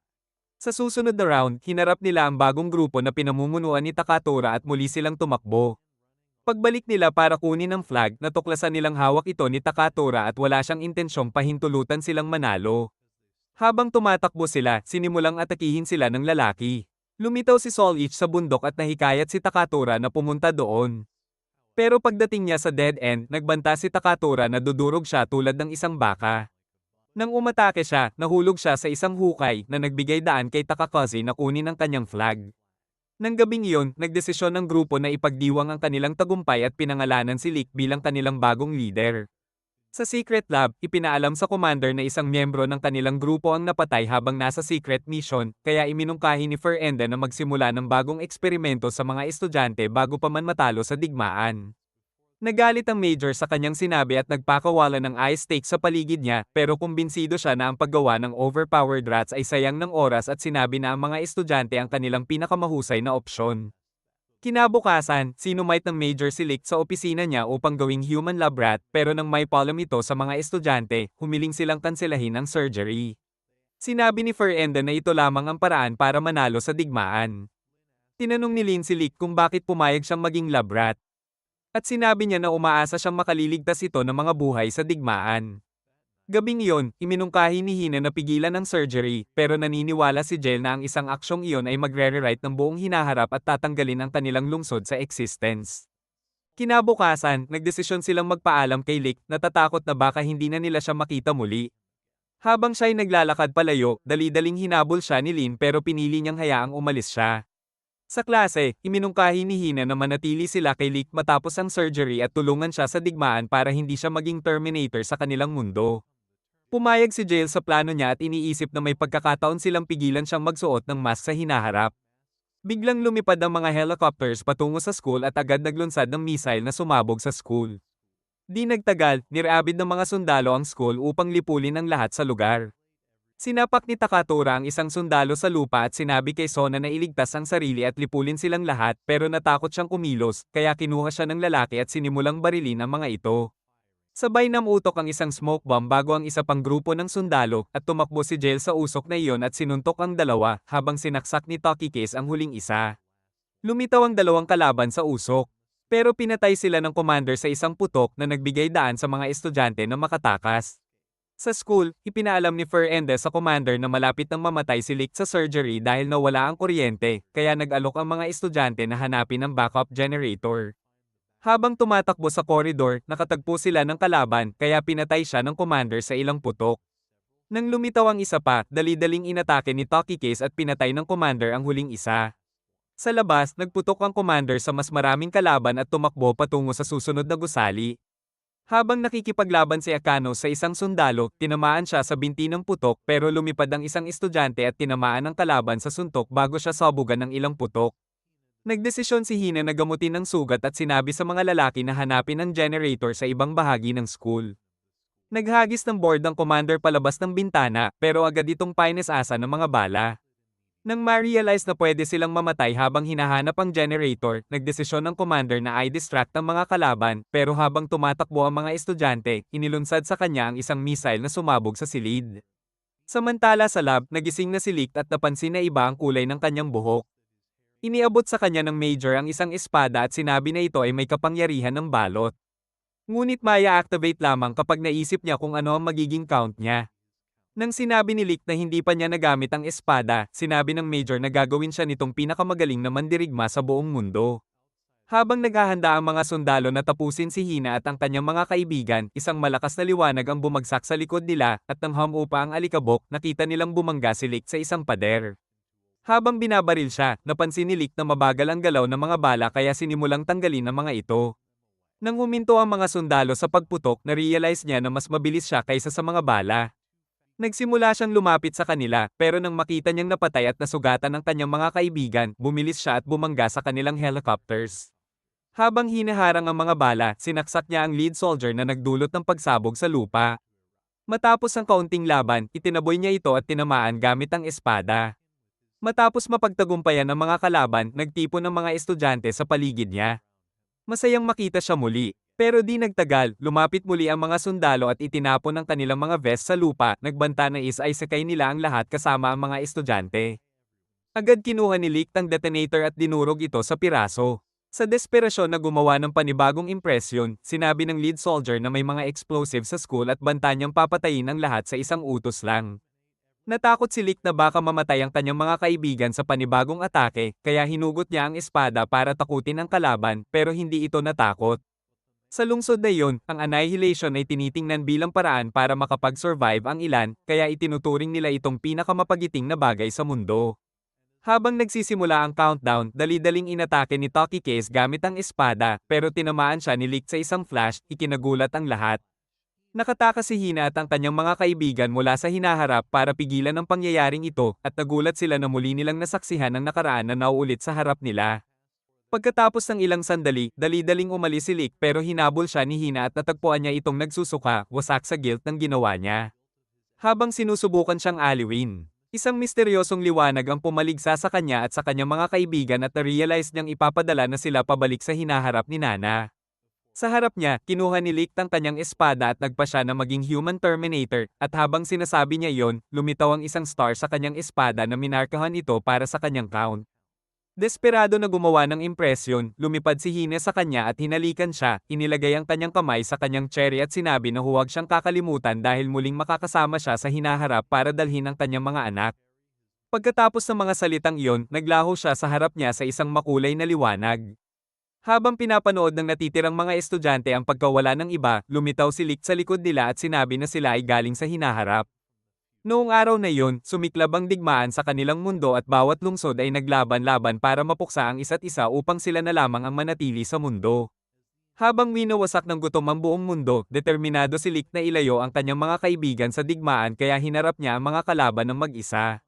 Sa susunod na round, hinarap nila ang bagong grupo na pinamumunuan ni Takatora at muli silang tumakbo. Pagbalik nila para kunin ang flag, natuklasan nilang hawak ito ni Takatora at wala siyang intensyong pahintulutan silang manalo. Habang tumatakbo sila, sinimulang atakihin sila ng lalaki. Lumitaw si Solich sa bundok at nahikayat si Takatora na pumunta doon. Pero pagdating niya sa dead end, nagbanta si Takatora na dudurog siya tulad ng isang baka. Nang umatake siya, nahulog siya sa isang hukay na nagbigay daan kay Takakazi na kunin ang kanyang flag. Nang gabing iyon, nagdesisyon ng grupo na ipagdiwang ang kanilang tagumpay at pinangalanan si Lick bilang kanilang bagong leader. Sa secret lab, ipinaalam sa commander na isang miyembro ng kanilang grupo ang napatay habang nasa secret mission, kaya iminungkahi ni Ferenda na magsimula ng bagong eksperimento sa mga estudyante bago pa man matalo sa digmaan. Nagalit ang major sa kanyang sinabi at nagpakawala ng ice stake sa paligid niya, pero kumbinsido siya na ang paggawa ng overpowered rats ay sayang ng oras at sinabi na ang mga estudyante ang kanilang pinakamahusay na opsyon. Kinabukasan, sinumite ng major si Lick sa opisina niya upang gawing human lab rat pero nang may problem ito sa mga estudyante, humiling silang kanselahin ang surgery. Sinabi ni Ferenda na ito lamang ang paraan para manalo sa digmaan. Tinanong ni Lin si Lick kung bakit pumayag siyang maging lab rat. At sinabi niya na umaasa siyang makaliligtas ito ng mga buhay sa digmaan. Gabing iyon, iminungkahi ni Hina na pigilan ang surgery, pero naniniwala si Jail na ang isang aksyong iyon ay magre-rewrite ng buong hinaharap at tatanggalin ang kanilang lungsod sa existence. Kinabukasan, nagdesisyon silang magpaalam kay Lick, natatakot na baka hindi na nila siya makita muli. Habang siya'y naglalakad palayo, dali-daling hinabol siya ni Lin pero pinili niyang hayaang umalis siya. Sa klase, iminungkahi ni Hina na manatili sila kay Lick matapos ang surgery at tulungan siya sa digmaan para hindi siya maging Terminator sa kanilang mundo. Pumayag si Jail sa plano niya at iniisip na may pagkakataon silang pigilan siyang magsuot ng mask sa hinaharap. Biglang lumipad ang mga helicopters patungo sa school at agad naglunsad ng missile na sumabog sa school. Di nagtagal, nireabid ng mga sundalo ang school upang lipulin ang lahat sa lugar. Sinapak ni Takatora ang isang sundalo sa lupa at sinabi kay Sona na iligtas ang sarili at lipulin silang lahat pero natakot siyang kumilos kaya kinuha siya ng lalaki at sinimulang barilin ang mga ito. Sabay namutok ang isang smoke bomb bago ang isa pang grupo ng sundalo at tumakbo si Jail sa usok na iyon at sinuntok ang dalawa habang sinaksak ni Takikis ang huling isa. Lumitaw ang dalawang kalaban sa usok. Pero pinatay sila ng commander sa isang putok na nagbigay daan sa mga estudyante na makatakas. Sa school, ipinaalam ni Fernandez sa commander na malapit nang mamatay si Lick sa surgery dahil nawala ang kuryente, kaya nag-alok ang mga estudyante na hanapin ang backup generator. Habang tumatakbo sa koridor, nakatagpo sila ng kalaban kaya pinatay siya ng commander sa ilang putok. Nang lumitaw ang isa pa, dali-daling inatake ni Takikis at pinatay ng commander ang huling isa. Sa labas, nagputok ang commander sa mas maraming kalaban at tumakbo patungo sa susunod na gusali. Habang nakikipaglaban si Akano sa isang sundalo, tinamaan siya sa binti ng putok pero lumipad ang isang estudyante at tinamaan ang kalaban sa suntok bago siya sabugan ng ilang putok. Nagdesisyon si Hina na gamutin ang sugat at sinabi sa mga lalaki na hanapin ang generator sa ibang bahagi ng school. Naghagis ng board ang commander palabas ng bintana pero agad itong painesasa ng mga bala. Nang ma-realize na pwede silang mamatay habang hinahanap ang generator, nagdesisyon ng commander na i-distract ang mga kalaban, pero habang tumatakbo ang mga estudyante, inilunsad sa kanya ang isang missile na sumabog sa silid. Samantala sa lab, nagising na si Licht at napansin na iba ang kulay ng kanyang buhok. Iniabot sa kanya ng major ang isang espada at sinabi na ito ay may kapangyarihan ng balot. Ngunit maya-activate lamang kapag naisip niya kung ano ang magiging count niya. Nang sinabi ni Lick na hindi pa niya nagamit ang espada, sinabi ng Major na gagawin siya nitong pinakamagaling na mandirigma sa buong mundo. Habang naghahanda ang mga sundalo na tapusin si Hina at ang kanyang mga kaibigan, isang malakas na liwanag ang bumagsak sa likod nila at nang humupa ang alikabok, nakita nilang bumangga si Lick sa isang pader. Habang binabaril siya, napansin ni Lick na mabagal ang galaw ng mga bala kaya sinimulang tanggalin ang mga ito. Nang huminto ang mga sundalo sa pagputok, na-realize niya na mas mabilis siya kaysa sa mga bala. Nagsimula siyang lumapit sa kanila, pero nang makita niyang napatay at nasugatan ang kanyang mga kaibigan, bumilis siya at bumangga sa kanilang helicopters. Habang hinaharang ang mga bala, sinaksak niya ang lead soldier na nagdulot ng pagsabog sa lupa. Matapos ang kaunting laban, itinaboy niya ito at tinamaan gamit ang espada. Matapos mapagtagumpayan ng mga kalaban, nagtipon ng mga estudyante sa paligid niya. Masayang makita siya muli. Pero di nagtagal, lumapit muli ang mga sundalo at itinapon ang kanilang mga vest sa lupa, nagbanta na ay sakay nila ang lahat kasama ang mga estudyante. Agad kinuha ni Lick ang detonator at dinurog ito sa piraso. Sa desperasyon na gumawa ng panibagong impresyon, sinabi ng lead soldier na may mga explosive sa school at banta niyang papatayin ang lahat sa isang utos lang. Natakot si Lick na baka mamatay ang kanyang mga kaibigan sa panibagong atake, kaya hinugot niya ang espada para takutin ang kalaban, pero hindi ito natakot. Sa lungsod na iyon, ang annihilation ay tinitingnan bilang paraan para makapag-survive ang ilan, kaya itinuturing nila itong pinakamapagiting na bagay sa mundo. Habang nagsisimula ang countdown, dali-daling inatake ni Takikis gamit ang espada, pero tinamaan siya ni Lick sa isang flash, ikinagulat ang lahat. Nakatakas si Hina at ang kanyang mga kaibigan mula sa hinaharap para pigilan ang pangyayaring ito, at nagulat sila na muli nilang nasaksihan ang nakaraan na nauulit sa harap nila. Pagkatapos ng ilang sandali, dali-daling umalis si Lick pero hinabol siya ni Hina at natagpuan niya itong nagsusuka, wasak sa guilt ng ginawa niya. Habang sinusubukan siyang aliwin, isang misteryosong liwanag ang pumaligsa sa kanya at sa kanyang mga kaibigan at na-realize niyang ipapadala na sila pabalik sa hinaharap ni Nana. Sa harap niya, kinuha ni Lick ang kanyang espada at nagpa siya na maging human Terminator, at habang sinasabi niya yon, lumitaw ang isang star sa kanyang espada na minarkahan ito para sa kanyang count. Desperado na gumawa ng impresyon, lumipad si Hina sa kanya at hinalikan siya, inilagay ang kanyang kamay sa kanyang cherry at sinabi na huwag siyang kakalimutan dahil muling makakasama siya sa hinaharap para dalhin ang kanyang mga anak. Pagkatapos ng mga salitang iyon, naglaho siya sa harap niya sa isang makulay na liwanag. Habang pinapanood ng natitirang mga estudyante ang pagkawala ng iba, lumitaw si Lick sa likod nila at sinabi na sila ay galing sa hinaharap. Noong araw na iyon, sumiklab ang digmaan sa kanilang mundo at bawat lungsod ay naglaban-laban para mapuksa ang isa't isa upang sila na lamang ang manatili sa mundo. Habang winawasak ng gutom ang buong mundo, determinado si Lick na ilayo ang kanyang mga kaibigan sa digmaan kaya hinarap niya ang mga kalaban ng mag-isa.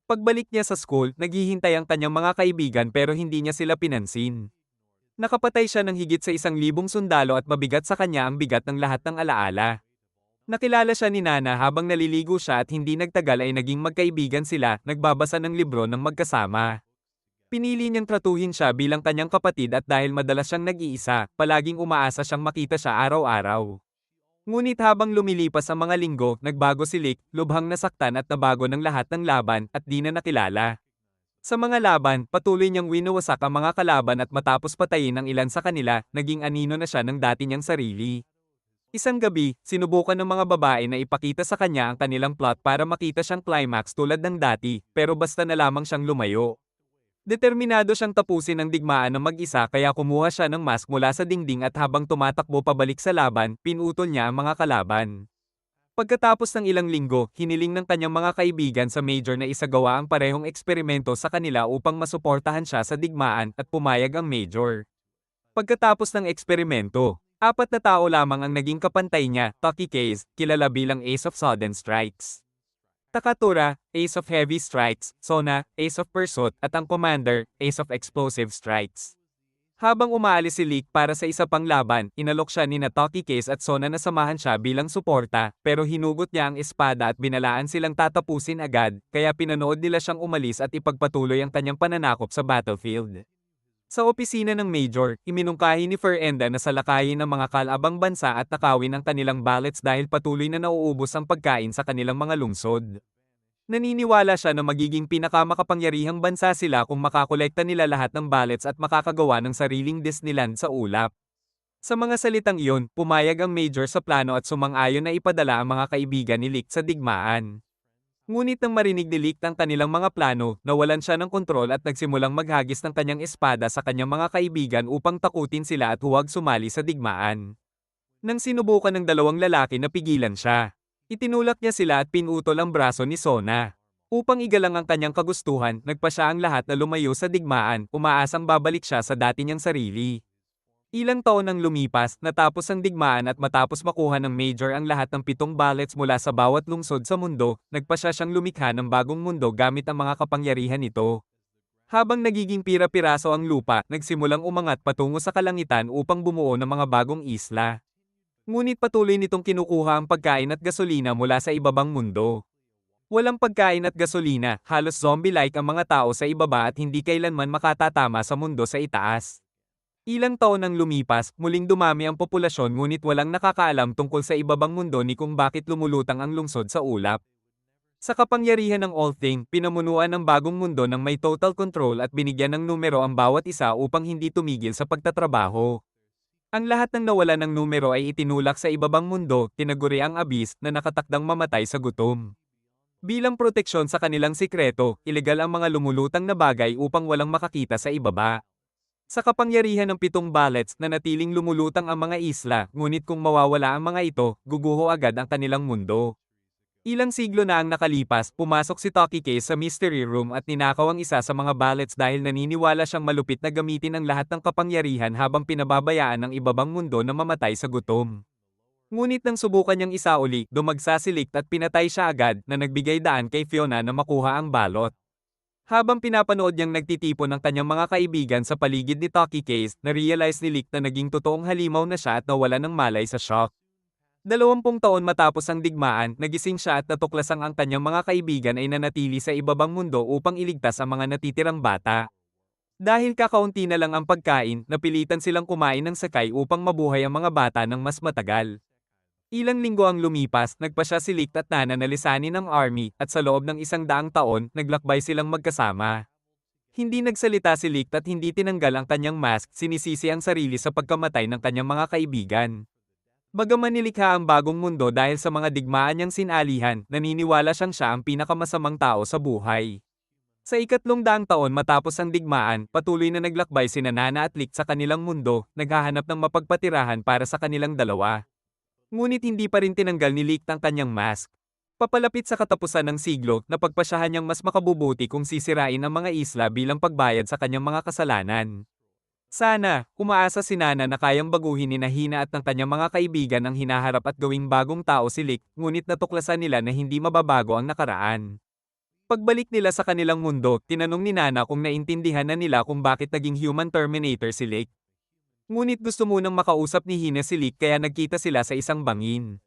Pagbalik niya sa school, naghihintay ang kanyang mga kaibigan pero hindi niya sila pinansin. Nakapatay siya ng higit sa 1,000 sundalo at mabigat sa kanya ang bigat ng lahat ng alaala. Nakilala siya ni Nana habang naliligo siya at hindi nagtagal ay naging magkaibigan sila, nagbabasa ng libro ng magkasama. Pinili niyang tratuhin siya bilang kanyang kapatid at dahil madalas siyang nag-iisa, palaging umaasa siyang makita siya araw-araw. Ngunit habang lumilipas ang mga linggo, nagbago si Lick, lubhang nasaktan at nabago ng lahat ng laban at di na nakilala. Sa mga laban, patuloy niyang winawasak ang mga kalaban at matapos patayin ang ilan sa kanila, naging anino na siya ng dati niyang sarili. Isang gabi, sinubukan ng mga babae na ipakita sa kanya ang kanilang plot para makita siyang climax tulad ng dati, pero basta na lamang siyang lumayo. Determinado siyang tapusin ang digmaan ng mag-isa kaya kumuha siya ng mask mula sa dingding at habang tumatakbo pabalik sa laban, pinutol niya ang mga kalaban. Pagkatapos ng ilang linggo, hiniling ng kanyang mga kaibigan sa Major na isagawa ang parehong eksperimento sa kanila upang masuportahan siya sa digmaan at pumayag ang Major. Pagkatapos ng eksperimento, 4 na tao lamang ang naging kapantay niya, Taki Case, kilala bilang Ace of Sudden Strikes. Takatura, Ace of Heavy Strikes, Sona, Ace of Pursuit, at ang Commander, Ace of Explosive Strikes. Habang umaalis si Leek para sa isa pang laban, inalok siya ni Taki Case at Sona na samahan siya bilang suporta, pero hinugot niya ang espada at binalaan silang tatapusin agad, kaya pinanood nila siyang umalis at ipagpatuloy ang kanyang pananakop sa battlefield. Sa opisina ng Major, iminungkahi ni Ferenda na salakayin ng mga kalabang bansa at nakawin ang kanilang ballots dahil patuloy na nauubos ang pagkain sa kanilang mga lungsod. Naniniwala siya na magiging pinakamakapangyarihang bansa sila kung makakolekta nila lahat ng ballots at makakagawa ng sariling Disneyland sa ulap. Sa mga salitang iyon, pumayag ang Major sa plano at sumang-ayon na ipadala ang mga kaibigan ni Lick sa digmaan. Ngunit nang marinig ni Lick ang kanilang mga plano, nawalan siya ng kontrol at nagsimulang maghagis ng kanyang espada sa kanyang mga kaibigan upang takutin sila at huwag sumali sa digmaan. Nang sinubukan ng dalawang lalaki na pigilan siya, itinulak niya sila at pinutol ang braso ni Sona. Upang igalang ang kanyang kagustuhan, nagpa siya ang lahat na lumayo sa digmaan, umaasang babalik siya sa dati niyang sarili. Ilang taon nang lumipas, natapos ang digmaan at matapos makuha ng Major ang lahat ng 7 ballots mula sa bawat lungsod sa mundo, nagpa siya siyang lumikha ng bagong mundo gamit ang mga kapangyarihan nito. Habang nagiging pira-piraso ang lupa, nagsimulang umangat patungo sa kalangitan upang bumuo ng mga bagong isla. Ngunit patuloy nitong kinukuha ang pagkain at gasolina mula sa ibabang mundo. Walang pagkain at gasolina, halos zombie-like ang mga tao sa ibaba at hindi kailanman makatatama sa mundo sa itaas. Ilang taon nang lumipas, muling dumami ang populasyon ngunit walang nakakaalam tungkol sa ibabang mundo ni kung bakit lumulutang ang lungsod sa ulap. Sa kapangyarihan ng All Thing, pinamunuan ng bagong mundo ng may total control at binigyan ng numero ang bawat isa upang hindi tumigil sa pagtatrabaho. Ang lahat ng nawalan ng numero ay itinulak sa ibabang mundo, tinaguri ang abyss na nakatakdang mamatay sa gutom. Bilang proteksyon sa kanilang sikreto, ilegal ang mga lumulutang na bagay upang walang makakita sa ibaba. Sa kapangyarihan ng 7 ballots na natiling lumulutang ang mga isla, ngunit kung mawawala ang mga ito, guguho agad ang kanilang mundo. Ilang siglo na ang nakalipas, pumasok si Taki Case sa mystery room at ninakaw ang isa sa mga ballots dahil naniniwala siyang malupit na gamitin ang lahat ng kapangyarihan habang pinababayaan ng ibabang mundo na mamatay sa gutom. Ngunit nang subukan niyang isauli, dumagsa si Lick at pinatay siya agad na nagbigay daan kay Fiona na makuha ang balot. Habang pinapanood niyang nagtitipon ng kanyang mga kaibigan sa paligid ni Taki Case, na-realize ni Lick na naging totoong halimaw na siya at nawala ng malay sa shock. 20 taon matapos ang digmaan, nagising siya at natuklasang ang kanyang mga kaibigan ay nanatili sa ibabang mundo upang iligtas ang mga natitirang bata. Dahil kakaunti na lang ang pagkain, napilitan silang kumain ng sakay upang mabuhay ang mga bata ng mas matagal. Ilang linggo ang lumipas, nagpa siya si Lick at Nana na lisanin ng army, at sa loob ng 100 taon, naglakbay silang magkasama. Hindi nagsalita si Lick at hindi tinanggal ang kanyang mask, sinisisi ang sarili sa pagkamatay ng kanyang mga kaibigan. Bagaman nilikha ang bagong mundo dahil sa mga digmaan niyang sinalihan, naniniwala siyang siya ang pinakamasamang tao sa buhay. Sa 300 taon matapos ang digmaan, patuloy na naglakbay sina Nana at Lick sa kanilang mundo, naghahanap ng mapagpatirahan para sa kanilang dalawa. Ngunit hindi pa rin tinanggal ni Lick ang kanyang mask. Papalapit sa katapusan ng siglo, napagpasyahan niyang mas makabubuti kung sisirain ang mga isla bilang pagbayad sa kanyang mga kasalanan. Sana, umaasa si Nana na kayang baguhin ni Nahina at ng kanyang mga kaibigan ang hinaharap at gawing bagong tao si Lick, ngunit natuklasan nila na hindi mababago ang nakaraan. Pagbalik nila sa kanilang mundo, tinanong ni Nana kung naintindihan na nila kung bakit naging human Terminator si Lick. Ngunit gusto munang makausap ni Hina si Lick kaya nagkita sila sa isang bangin.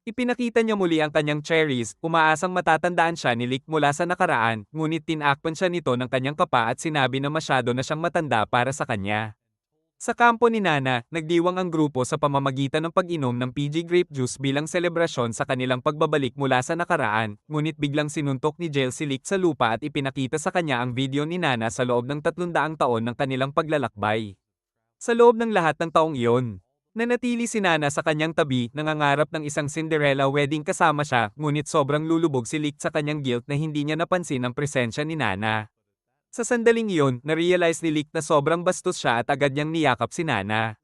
Ipinakita niya muli ang kanyang cherries, umaasang matatandaan siya ni Lick mula sa nakaraan, ngunit tinakpan siya nito ng kanyang kapa at sinabi na masyado na siyang matanda para sa kanya. Sa kampo ni Nana, nagdiwang ang grupo sa pamamagitan ng pag-inom ng PG grape juice bilang selebrasyon sa kanilang pagbabalik mula sa nakaraan, ngunit biglang sinuntok ni Jel si Lick sa lupa at ipinakita sa kanya ang video ni Nana sa loob ng 300 taon ng kanilang paglalakbay. Sa loob ng lahat ng taong iyon, nanatili si Nana sa kanyang tabi, nangangarap ng isang Cinderella wedding kasama siya, ngunit sobrang lulubog si Lick sa kanyang guilt na hindi niya napansin ang presensya ni Nana. Sa sandaling iyon, na-realize ni Lick na sobrang bastos siya at agad niyang niyakap si Nana.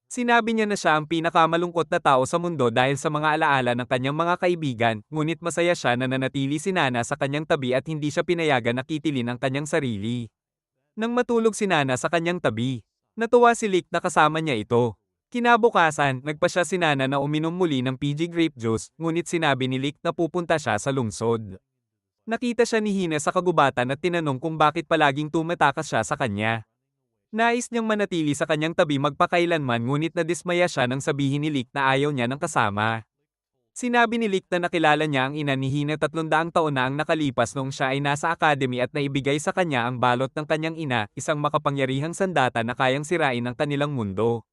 Sinabi niya na siya ang pinakamalungkot na tao sa mundo dahil sa mga alaala ng kanyang mga kaibigan, ngunit masaya siya na nanatili si Nana sa kanyang tabi at hindi siya pinayagan na kitilin ang kanyang sarili. Nang matulog si Nana sa kanyang tabi, natuwa si Lick na kasama niya ito. Kinabukasan, nagpa siya si Nana na uminom muli ng PG grape juice, ngunit sinabi ni Lick na pupunta siya sa lungsod. Nakita siya ni Hina sa kagubatan at tinanong kung bakit palaging tumatakas siya sa kanya. Nais niyang manatili sa kanyang tabi magpakailanman ngunit nadismaya siya nang sabihin ni Lick na ayaw niya ng kasama. Sinabi ni Lick na nakilala niya ang ina ni Hina 300 taon na ang nakalipas noong siya ay nasa academy at naibigay sa kanya ang balot ng kanyang ina, isang makapangyarihang sandata na kayang sirain ang kanilang mundo.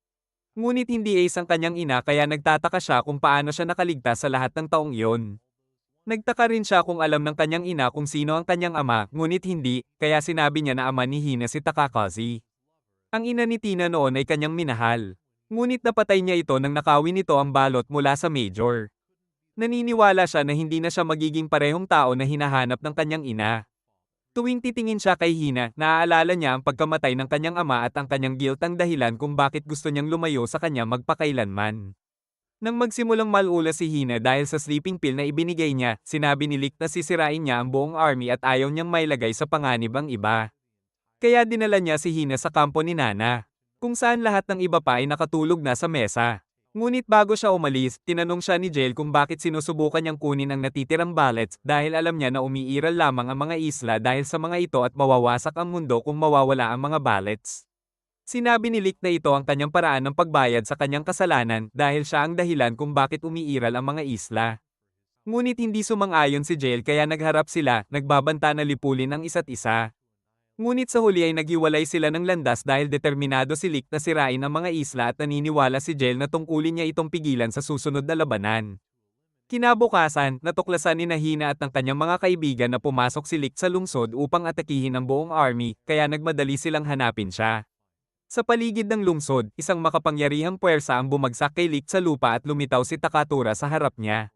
Ngunit hindi ace ang kanyang ina kaya nagtataka siya kung paano siya nakaligtas sa lahat ng taong iyon. Nagtaka rin siya kung alam ng kanyang ina kung sino ang kanyang ama, ngunit hindi, kaya sinabi niya na ama ni Hina si Takakazi. Ang ina ni Tina noon ay kanyang minahal. Ngunit napatay niya ito nang nakawin nito ang balot mula sa Major. Naniniwala siya na hindi na siya magiging parehong tao na hinahanap ng kanyang ina. Tuwing titingin siya kay Hina, naaalala niya ang pagkamatay ng kanyang ama at ang kanyang guilt ang dahilan kung bakit gusto niyang lumayo sa kanya magpakailanman. Nang magsimulang malula si Hina dahil sa sleeping pill na ibinigay niya, sinabi ni Lick na sisirain niya ang buong army at ayaw niyang mailagay sa panganib ang iba. Kaya dinala niya si Hina sa kampo ni Nana, kung saan lahat ng iba pa ay nakatulog na sa mesa. Ngunit bago siya umalis, tinanong siya ni Jel kung bakit sinusubukan niyang kunin ang natitirang ballets dahil alam niya na umiiral lamang ang mga isla dahil sa mga ito at mawawasak ang mundo kung mawawala ang mga ballets. Sinabi ni Lick na ito ang kanyang paraan ng pagbayad sa kanyang kasalanan dahil siya ang dahilan kung bakit umiiral ang mga isla. Ngunit hindi sumang-ayon si Jel kaya nagharap sila, nagbabanta na lipulin ang isa't isa. Ngunit sa huli ay naghiwalay sila ng landas dahil determinado si Lick na sirain ang mga isla at naniniwala si Jel na tungkulin niya itong pigilan sa susunod na labanan. Kinabukasan, natuklasan ni Hina at ng kanyang mga kaibigan na pumasok si Lick sa lungsod upang atakihin ang buong army, kaya nagmadali silang hanapin siya. Sa paligid ng lungsod, isang makapangyarihang puwersa ang bumagsak kay Lick sa lupa at lumitaw si Takatura sa harap niya.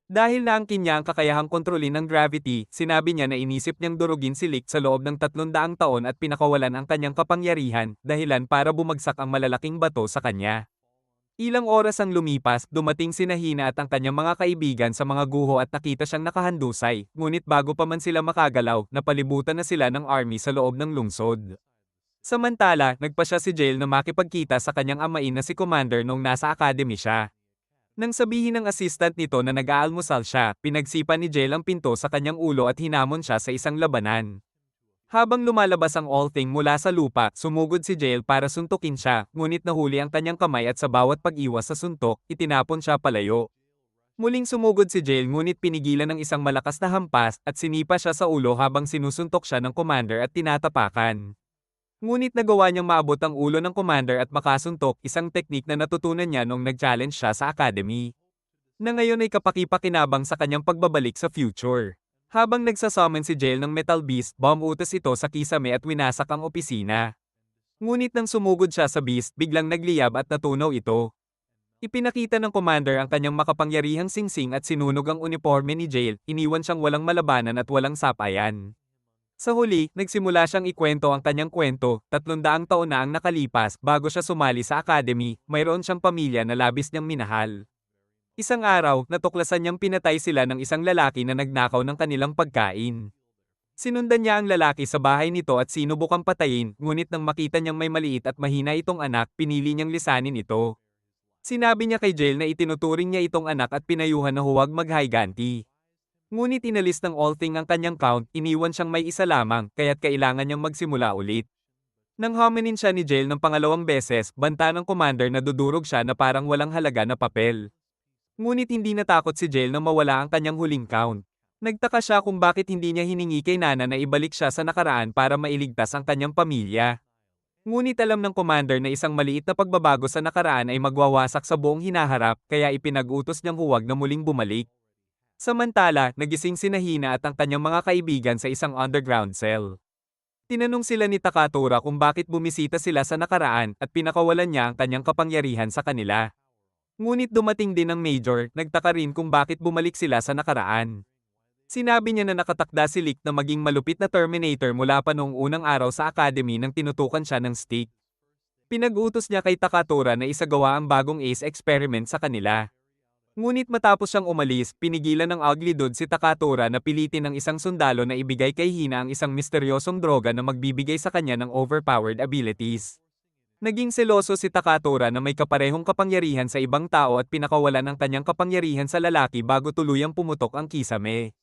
Dahil naangkin niya ang kakayahang kontrolin ng gravity, sinabi niya na inisip niyang durugin si Lick sa loob ng 300 taon at pinakawalan ang kanyang kapangyarihan, dahilan para bumagsak ang malalaking bato sa kanya. Ilang oras ang lumipas, dumating si Hina at ang kanyang mga kaibigan sa mga guho at nakita siyang nakahandusay, ngunit bago pa man sila makagalaw, napalibutan na sila ng army sa loob ng lungsod. Samantala, nagpa siya si Jel na makipagkita sa kanyang amain na si Commander nung nasa academy siya. Nang sabihin ng assistant nito na nag-aalmusal siya, pinagsipan ni Jel ang pinto sa kanyang ulo at hinamon siya sa isang labanan. Habang lumalabas ang All-Thing mula sa lupa, sumugod si Jel para suntukin siya, ngunit nahuli ang kanyang kamay at sa bawat pag-iwas sa suntok, itinapon siya palayo. Muling sumugod si Jel ngunit pinigilan ng isang malakas na hampas at sinipa siya sa ulo habang sinusuntok siya ng Commander at tinatapakan. Ngunit nagawa niyang maabot ang ulo ng Commander at makasuntok, isang teknik na natutunan niya nung nag-challenge siya sa academy. Na ngayon ay kapaki-pakinabang sa kanyang pagbabalik sa future. Habang nagsasummon si Jel ng Metal Beast, utos ito sa kisame at winasak ang opisina. Ngunit nang sumugod siya sa Beast, biglang nagliyab at natunaw ito. Ipinakita ng Commander ang kanyang makapangyarihang singsing at sinunog ang uniforme ni Jel, iniwan siyang walang malabanan at walang sapayan. Sa huli, nagsimula siyang ikwento ang kanyang kwento, 300 taon na ang nakalipas bago siya sumali sa academy, mayroon siyang pamilya na labis niyang minahal. Isang araw, natuklasan niyang pinatay sila ng isang lalaki na nagnakaw ng kanilang pagkain. Sinundan niya ang lalaki sa bahay nito at sinubukang patayin, ngunit nang makita niyang may maliit at mahina itong anak, pinili niyang lisanin ito. Sinabi niya kay Jel na itinuturing niya itong anak at pinayuhan na huwag maghiganti. Ngunit inalis ng All-Thing ang kanyang count, iniwan siyang may isa lamang, kaya't kailangan niyang magsimula ulit. Nang hominin siya ni Jel ng pangalawang beses, banta ng Commander na dudurog siya na parang walang halaga na papel. Ngunit hindi natakot si Jael na mawala ang kanyang huling count. Nagtaka siya kung bakit hindi niya hiningi kay Nana na ibalik siya sa nakaraan para mailigtas ang kanyang pamilya. Ngunit alam ng commander na isang maliit na pagbabago sa nakaraan ay magwawasak sa buong hinaharap, kaya ipinag-utos niyang huwag na muling bumalik. Samantala, nagising si Hina at ang kanyang mga kaibigan sa isang underground cell. Tinanong sila ni Takatora kung bakit bumisita sila sa nakaraan at pinakawalan niya ang kanyang kapangyarihan sa kanila. Ngunit dumating din ang Major, nagtaka rin kung bakit bumalik sila sa nakaraan. Sinabi niya na nakatakda si Lick na maging malupit na Terminator mula pa noong unang araw sa Academy nang tinutukan siya ng stick. Pinag-utos niya kay Takatora na isagawa ang bagong Ace experiment sa kanila. Ngunit matapos siyang umalis, pinigilan ng Ugly Dude si Takatora na pilitin ng isang sundalo na ibigay kay Hina ang isang misteryosong droga na magbibigay sa kanya ng overpowered abilities. Naging seloso si Takatora na may kaparehong kapangyarihan sa ibang tao at pinakawalan ang kanyang kapangyarihan sa lalaki bago tuluyang pumutok ang kisame.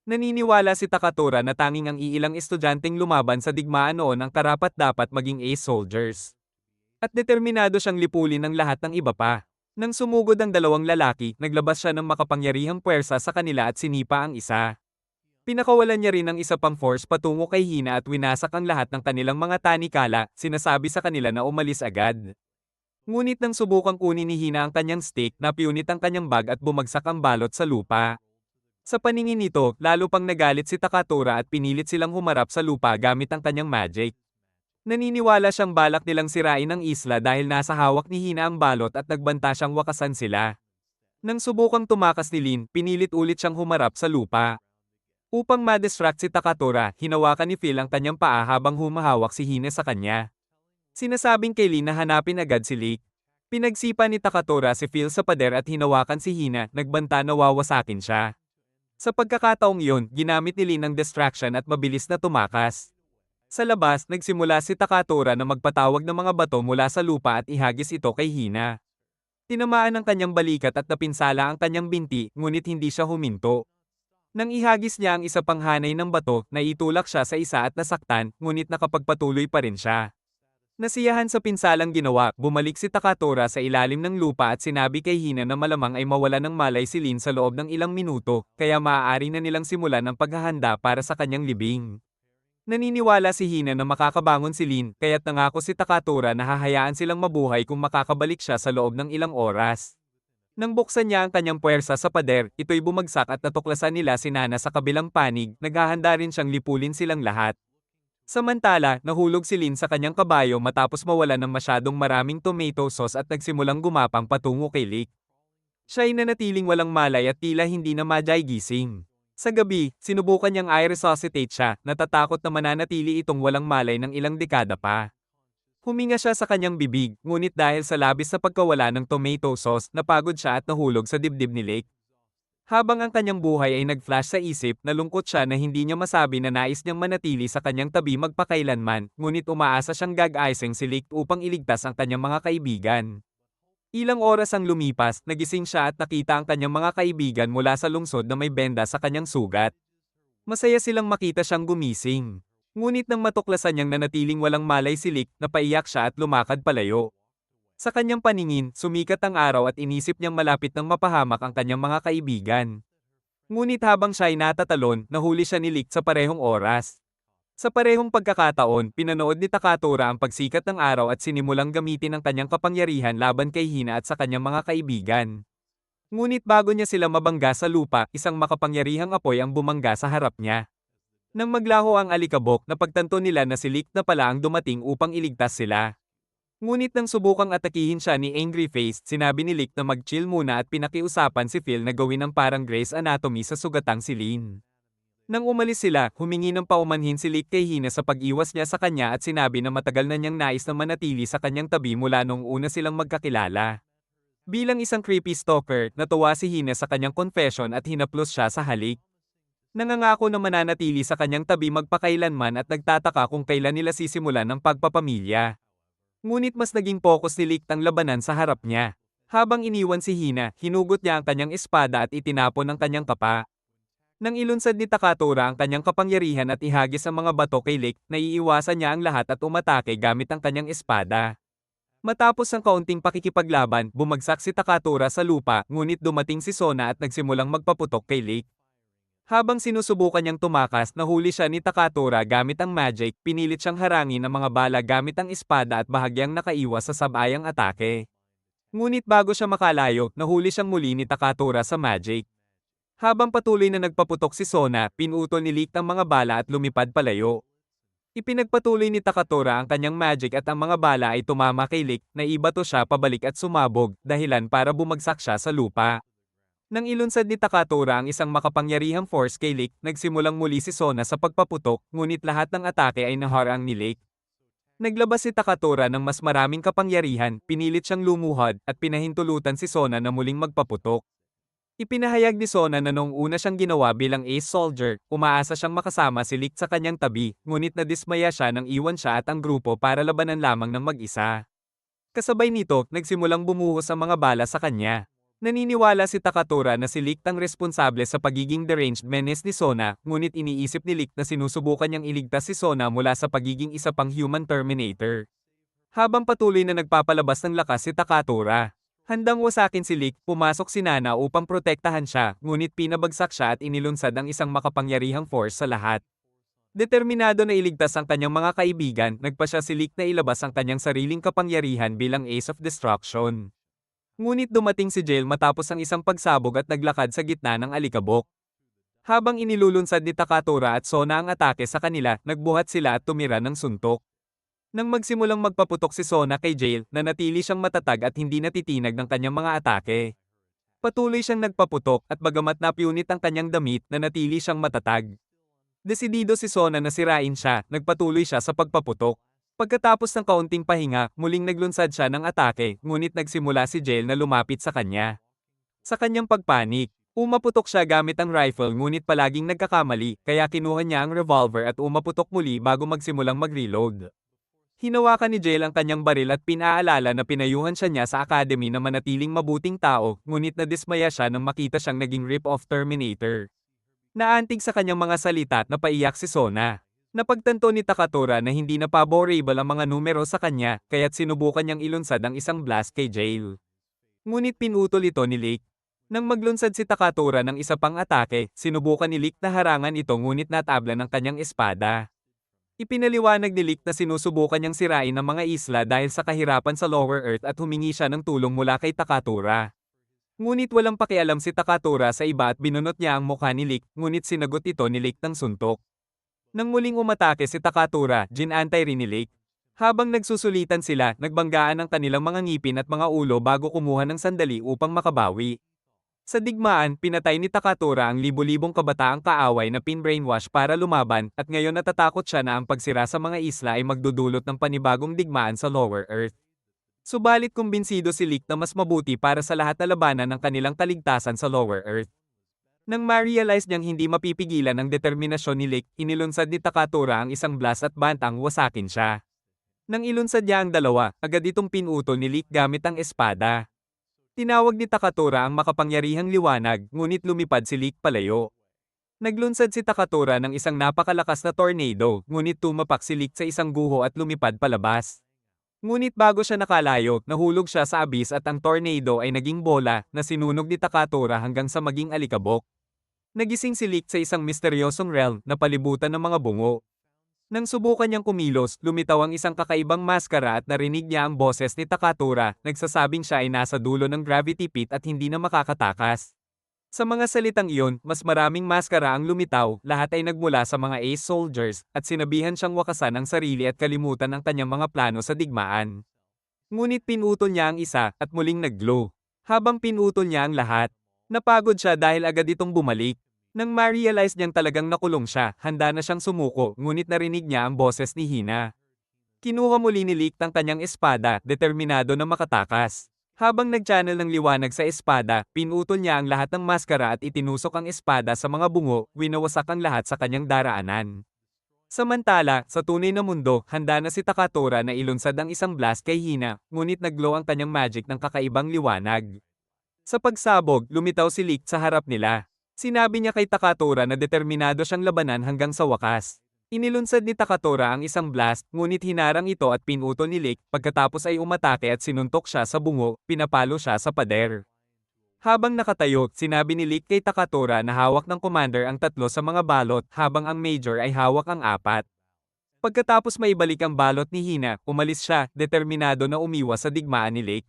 Naniniwala si Takatora na tanging ang iilang estudyanteng lumaban sa digmaan noon ang karapat-dapat maging ace soldiers. At determinado siyang lipulin ng lahat ng iba pa. Nang sumugod ang dalawang lalaki, naglabas siya ng makapangyarihang puwersa sa kanila at sinipa ang isa. Pinakawalan niya rin ang isa pang force patungo kay Hina at winasak ang lahat ng kanilang mga tanikala, sinasabi sa kanila na umalis agad. Ngunit nang subukang kunin ni Hina ang kanyang stick, napiunit ang kanyang bag at bumagsak ang balot sa lupa. Sa paningin nito, lalo pang nagalit si Takatora at pinilit silang humarap sa lupa gamit ang kanyang magic. Naniniwala siyang balak nilang sirain ang isla dahil nasa hawak ni Hina ang balot at nagbanta siyang wakasan sila. Nang subukang tumakas ni Lin, pinilit ulit siyang humarap sa lupa. Upang ma-distract si Takatora, hinawakan ni Phil ang kanyang paa habang humahawak si Hina sa kanya. Sinasabing kay Lin na hanapin agad si Lick. Pinagsipa ni Takatora si Phil sa pader at hinawakan si Hina, nagbanta na wawasakin siya. Sa pagkakataong iyon, ginamit ni Lin ang distraction at mabilis na tumakas. Sa labas, nagsimula si Takatora na magpatawag ng mga bato mula sa lupa at ihagis ito kay Hina. Tinamaan ang kanyang balikat at napinsala ang kanyang binti, ngunit hindi siya huminto. Nang ihagis niya ang isa pang hanay ng bato, naitulak siya sa isa at nasaktan, ngunit nakapagpatuloy pa rin siya. Nasiyahan sa pinsalang ginawa, bumalik si Takatora sa ilalim ng lupa at sinabi kay Hina na malamang ay mawala ng malay si Lin sa loob ng ilang minuto, kaya maaari na nilang simulan ang paghahanda para sa kanyang libing. Naniniwala si Hina na makakabangon si Lin, kaya't nangako si Takatora na hahayaan silang mabuhay kung makakabalik siya sa loob ng ilang oras. Nang buksan niya ang kanyang puwersa sa pader, ito'y bumagsak at natuklasan nila si Nana sa kabilang panig, naghahanda rin siyang lipulin silang lahat. Samantala, nahulog si Lin sa kanyang kabayo matapos mawala ng masyadong maraming tomato sauce at nagsimulang gumapang patungo kay Lick. Siya ay nanatiling walang malay at tila hindi na gising. Sa gabi, sinubukan niyang i-resuscitate siya, natatakot na mananatili itong walang malay ng ilang dekada pa. Huminga siya sa kanyang bibig, ngunit dahil sa labis na pagkawala ng tomato sauce, napagod siya at nahulog sa dibdib ni Lick. Habang ang kanyang buhay ay nag-flash sa isip, nalungkot siya na hindi niya masabi na nais niyang manatili sa kanyang tabi magpakailanman, ngunit umaasa siyang gag-icing si Lick upang iligtas ang kanyang mga kaibigan. Ilang oras ang lumipas, nagising siya at nakita ang kanyang mga kaibigan mula sa lungsod na may benda sa kanyang sugat. Masaya silang makita siyang gumising. Ngunit nang matuklasan niyang nanatiling walang malay si Lick, napaiyak siya at lumakad palayo. Sa kanyang paningin, sumikat ang araw at inisip niyang malapit nang mapahamak ang kanyang mga kaibigan. Ngunit habang siya ay natatalon, nahuli siya ni Lick sa parehong oras. Sa parehong pagkakataon, pinanood ni Takatora ang pagsikat ng araw at sinimulang gamitin ang kanyang kapangyarihan laban kay Hina at sa kanyang mga kaibigan. Ngunit bago niya sila mabangga sa lupa, isang makapangyarihang apoy ang bumangga sa harap niya. Nang maglaho ang alikabok, napagtanto nila na si Lick na pala ang dumating upang iligtas sila. Ngunit nang subukang atakihin siya ni Angry Face, sinabi ni Lick na mag-chill muna at pinakiusapan si Phil na gawin ng parang Grey's Anatomy sa sugatang si Lin. Nang umalis sila, humingi ng paumanhin si Lick kay Hina sa pag-iwas niya sa kanya at sinabi na matagal na niyang nais na manatili sa kanyang tabi mula noong una silang magkakilala. Bilang isang creepy stalker, natuwa si Hina sa kanyang confession at hinaplos siya sa halik. Nangangako na mananatili sa kanyang tabi magpakailanman at nagtataka kung kailan nila sisimulan ang pagpapamilya. Ngunit mas naging focus ni Lick ang labanan sa harap niya. Habang iniwan si Hina, hinugot niya ang kanyang espada at itinapon ang kanyang kapa. Nang ilunsad ni Takatora ang kanyang kapangyarihan at ihagis ang mga bato kay Lick, naiiwasan niya ang lahat at umatake gamit ang kanyang espada. Matapos ang kaunting pakikipaglaban, bumagsak si Takatora sa lupa, ngunit dumating si Sona at nagsimulang magpaputok kay Lake. Habang sinusubukan niyang tumakas, nahuli siya ni Takatora gamit ang magic, pinilit siyang harangin ang mga bala gamit ang espada at bahagyang nakaiwas sa sabayang atake. Ngunit bago siya makalayo, nahuli siyang muli ni Takatora sa magic. Habang patuloy na nagpaputok si Sona, pinutol ni Leak ang mga bala at lumipad palayo. Ipinagpatuloy ni Takatora ang kanyang magic at ang mga bala ay tumama kay Leak, na ibato siya pabalik at sumabog, dahilan para bumagsak siya sa lupa. Nang ilunsad ni Takatora ang isang makapangyarihang force kay Leak, nagsimulang muli si Sona sa pagpaputok, ngunit lahat ng atake ay naharang ni Leak. Naglabas si Takatora ng mas maraming kapangyarihan, pinilit siyang lumuhod, at pinahintulutan si Sona na muling magpaputok. Ipinahayag ni Sona na noong una siyang ginawa bilang ace soldier, umaasa siyang makasama si Leak sa kanyang tabi, ngunit nadismaya siya nang iwan siya at ang grupo para labanan lamang ng mag-isa. Kasabay nito, nagsimulang bumuhos ang mga bala sa kanya. Naniniwala si Takatora na si Leak ang responsable sa pagiging deranged menace ni Sona, ngunit iniisip ni Leak na sinusubukan niyang iligtas si Sona mula sa pagiging isa pang human Terminator. Habang patuloy na nagpapalabas ng lakas si Takatora, handang wasakin si Leak, pumasok si Nana upang protektahan siya, ngunit pinabagsak siya at inilunsad ang isang makapangyarihang force sa lahat. Determinado na iligtas ang kanyang mga kaibigan, nagpa siya si Leak na ilabas ang kanyang sariling kapangyarihan bilang Ace of Destruction. Ngunit dumating si Jail matapos ang isang pagsabog at naglakad sa gitna ng alikabok. Habang inilulunsad ni Takatora at Sona ang atake sa kanila, nagbuhat sila at tumira ng suntok. Nang magsimulang magpaputok si Sona kay Jail, nanatili siyang matatag at hindi natitinag ng kanyang mga atake. Patuloy siyang nagpaputok at bagamat napiunit ang kanyang damit, nanatili siyang matatag. Desidido si Sona na sirain siya, nagpatuloy siya sa pagpaputok. Pagkatapos ng kaunting pahinga, muling naglunsad siya ng atake, ngunit nagsimula si Jail na lumapit sa kanya. Sa kanyang pagpanik, umaputok siya gamit ang rifle ngunit palaging nagkakamali, kaya kinuha niya ang revolver at umaputok muli bago magsimulang mag-reload. Hinawakan ni Jail ang kanyang baril at pinaalala na pinayuhan siya niya sa academy na manatiling mabuting tao, ngunit nadismaya siya nang makita siyang naging rip-off Terminator. Naantig sa kanyang mga salita at napaiyak si Sona. Napagtanto ni Takatora na hindi na paborable ang mga numero sa kanya, kaya't sinubukan niyang ilunsad ang isang blast kay Jail. Ngunit pinutol ito ni Leak. Nang maglunsad si Takatora ng isa pang atake, sinubukan ni Leak na harangan ito ngunit natabla ng kanyang espada. Ipinaliwanag ni Leak na sinusubukan niyang sirain ang mga isla dahil sa kahirapan sa Lower Earth at humingi siya ng tulong mula kay Takatora. Ngunit walang pakialam si Takatora sa iba at binunot niya ang mukha ni Leak, ngunit sinagot ito ni Leak ng suntok. Nang muling umatake si Takatora, ginantay rin ni Leak. Habang nagsusulitan sila, nagbanggaan ang kanilang mga ngipin at mga ulo bago kumuha ng sandali upang makabawi. Sa digmaan, pinatay ni Takatora ang libo-libong kabataang kaaway na pin-brainwash para lumaban, at ngayon natatakot siya na ang pagsira sa mga isla ay magdudulot ng panibagong digmaan sa Lower Earth. Subalit kumbinsido si Leak na mas mabuti para sa lahat na labanan ng kanilang kaligtasan sa Lower Earth. Nang ma-realize niyang hindi mapipigilan ang determinasyon ni Leak, inilunsad ni Takatora ang isang blast at bantang wasakin siya. Nang ilunsad niya ang dalawa, agad itong pinutol ni Leak gamit ang espada. Tinawag ni Takatora ang makapangyarihang liwanag, ngunit lumipad si Leak palayo. Naglunsad si Takatora ng isang napakalakas na tornado, ngunit tumapak si Leak sa isang guho at lumipad palabas. Ngunit bago siya nakalayo, nahulog siya sa abyss at ang tornado ay naging bola na sinunog ni Takatora hanggang sa maging alikabok. Nagising si Leak sa isang misteryosong realm na palibutan ng mga bungo. Nang subukan niyang kumilos, lumitaw ang isang kakaibang maskara at narinig niya ang boses ni Takatora, nagsasabing siya ay nasa dulo ng gravity pit at hindi na makakatakas. Sa mga salitang iyon, mas maraming maskara ang lumitaw, lahat ay nagmula sa mga ace soldiers, at sinabihan siyang wakasan ang sarili at kalimutan ang kanyang mga plano sa digmaan. Ngunit pinutol niya ang isa, at muling nag-glow. Habang pinutol niya ang lahat, napagod siya dahil agad itong bumalik. Nang ma-realize niyang talagang nakulong siya, handa na siyang sumuko, ngunit narinig niya ang boses ni Hina. Kinuha muli ni Leak ang kanyang espada, determinado na makatakas. Habang nag-channel ng liwanag sa espada, pinutol niya ang lahat ng maskara at itinusok ang espada sa mga bungo, winawasak ang lahat sa kanyang daraanan. Samantala, sa tunay na mundo, handa na si Takatora na ilunsad ang isang blast kay Hina, ngunit nag-glow ang kanyang magic ng kakaibang liwanag. Sa pagsabog, lumitaw si Leak sa harap nila. Sinabi niya kay Takatora na determinado siyang labanan hanggang sa wakas. Inilunsad ni Takatora ang isang blast, ngunit hinarang ito at pinutol ni Lick, pagkatapos ay umatake at sinuntok siya sa bungo, pinapalo siya sa pader. Habang nakatayo, sinabi ni Lick kay Takatora na hawak ng commander ang 3 sa mga balot, habang ang major ay hawak ang 4. Pagkatapos maibalik ang balot ni Hina, umalis siya, determinado na umiwas sa digmaan ni Lick.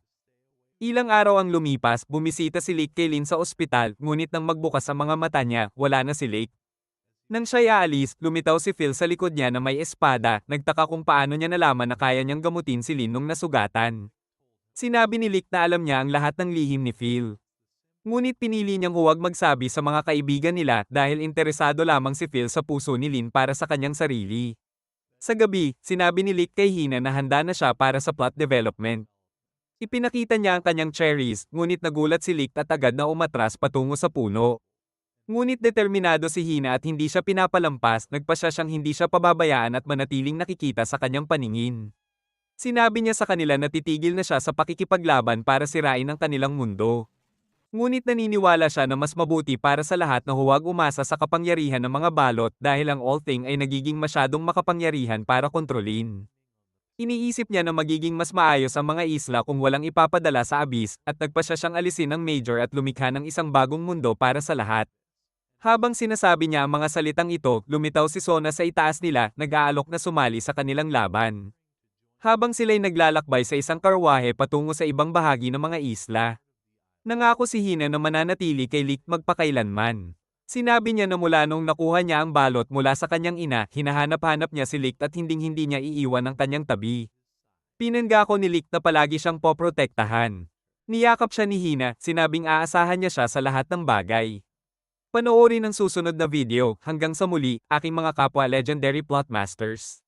Ilang araw ang lumipas, bumisita si Lick kay Lin sa ospital, ngunit nang magbukas ang mga mata niya, wala na si Lick. Nang siya'y aalis, lumitaw si Phil sa likod niya na may espada, nagtaka kung paano niya nalaman na kaya niyang gamutin si Lin nung nasugatan. Sinabi ni Lick na alam niya ang lahat ng lihim ni Phil. Ngunit pinili niyang huwag magsabi sa mga kaibigan nila dahil interesado lamang si Phil sa puso ni Lin para sa kanyang sarili. Sa gabi, sinabi ni Lick kay Hina na handa na siya para sa plot development. Ipinakita niya ang kanyang cherries, ngunit nagulat si Lick at agad na umatras patungo sa puno. Ngunit determinado si Hina at hindi siya pinapalampas, nagpasya siyang hindi siya pababayaan at manatiling nakikita sa kanyang paningin. Sinabi niya sa kanila na titigil na siya sa pakikipaglaban para sirain ang kanilang mundo. Ngunit naniniwala siya na mas mabuti para sa lahat na huwag umasa sa kapangyarihan ng mga balot dahil ang All Thing ay nagiging masyadong makapangyarihan para kontrolin. Iniisip niya na magiging mas maayos ang mga isla kung walang ipapadala sa abyss, at nagpasya siyang alisin ang major at lumikha ng isang bagong mundo para sa lahat. Habang sinasabi niya ang mga salitang ito, lumitaw si Sona sa itaas nila, nag-aalok na sumali sa kanilang laban. Habang sila'y naglalakbay sa isang karwahe patungo sa ibang bahagi ng mga isla. Nangako si Hina na mananatili kay Lick magpakailanman. Sinabi niya na mula nung nakuha niya ang balot mula sa kanyang ina, hinahanap-hanap niya si Lick at hinding-hindi niya iiwan ang kanyang tabi. Pinangako ni Lick na palagi siyang poprotektahan. Niyakap siya ni Hina, sinabing aasahan niya siya sa lahat ng bagay. Panoorin ang susunod na video. Hanggang sa muli, aking mga kapwa Legendary Plotmasters.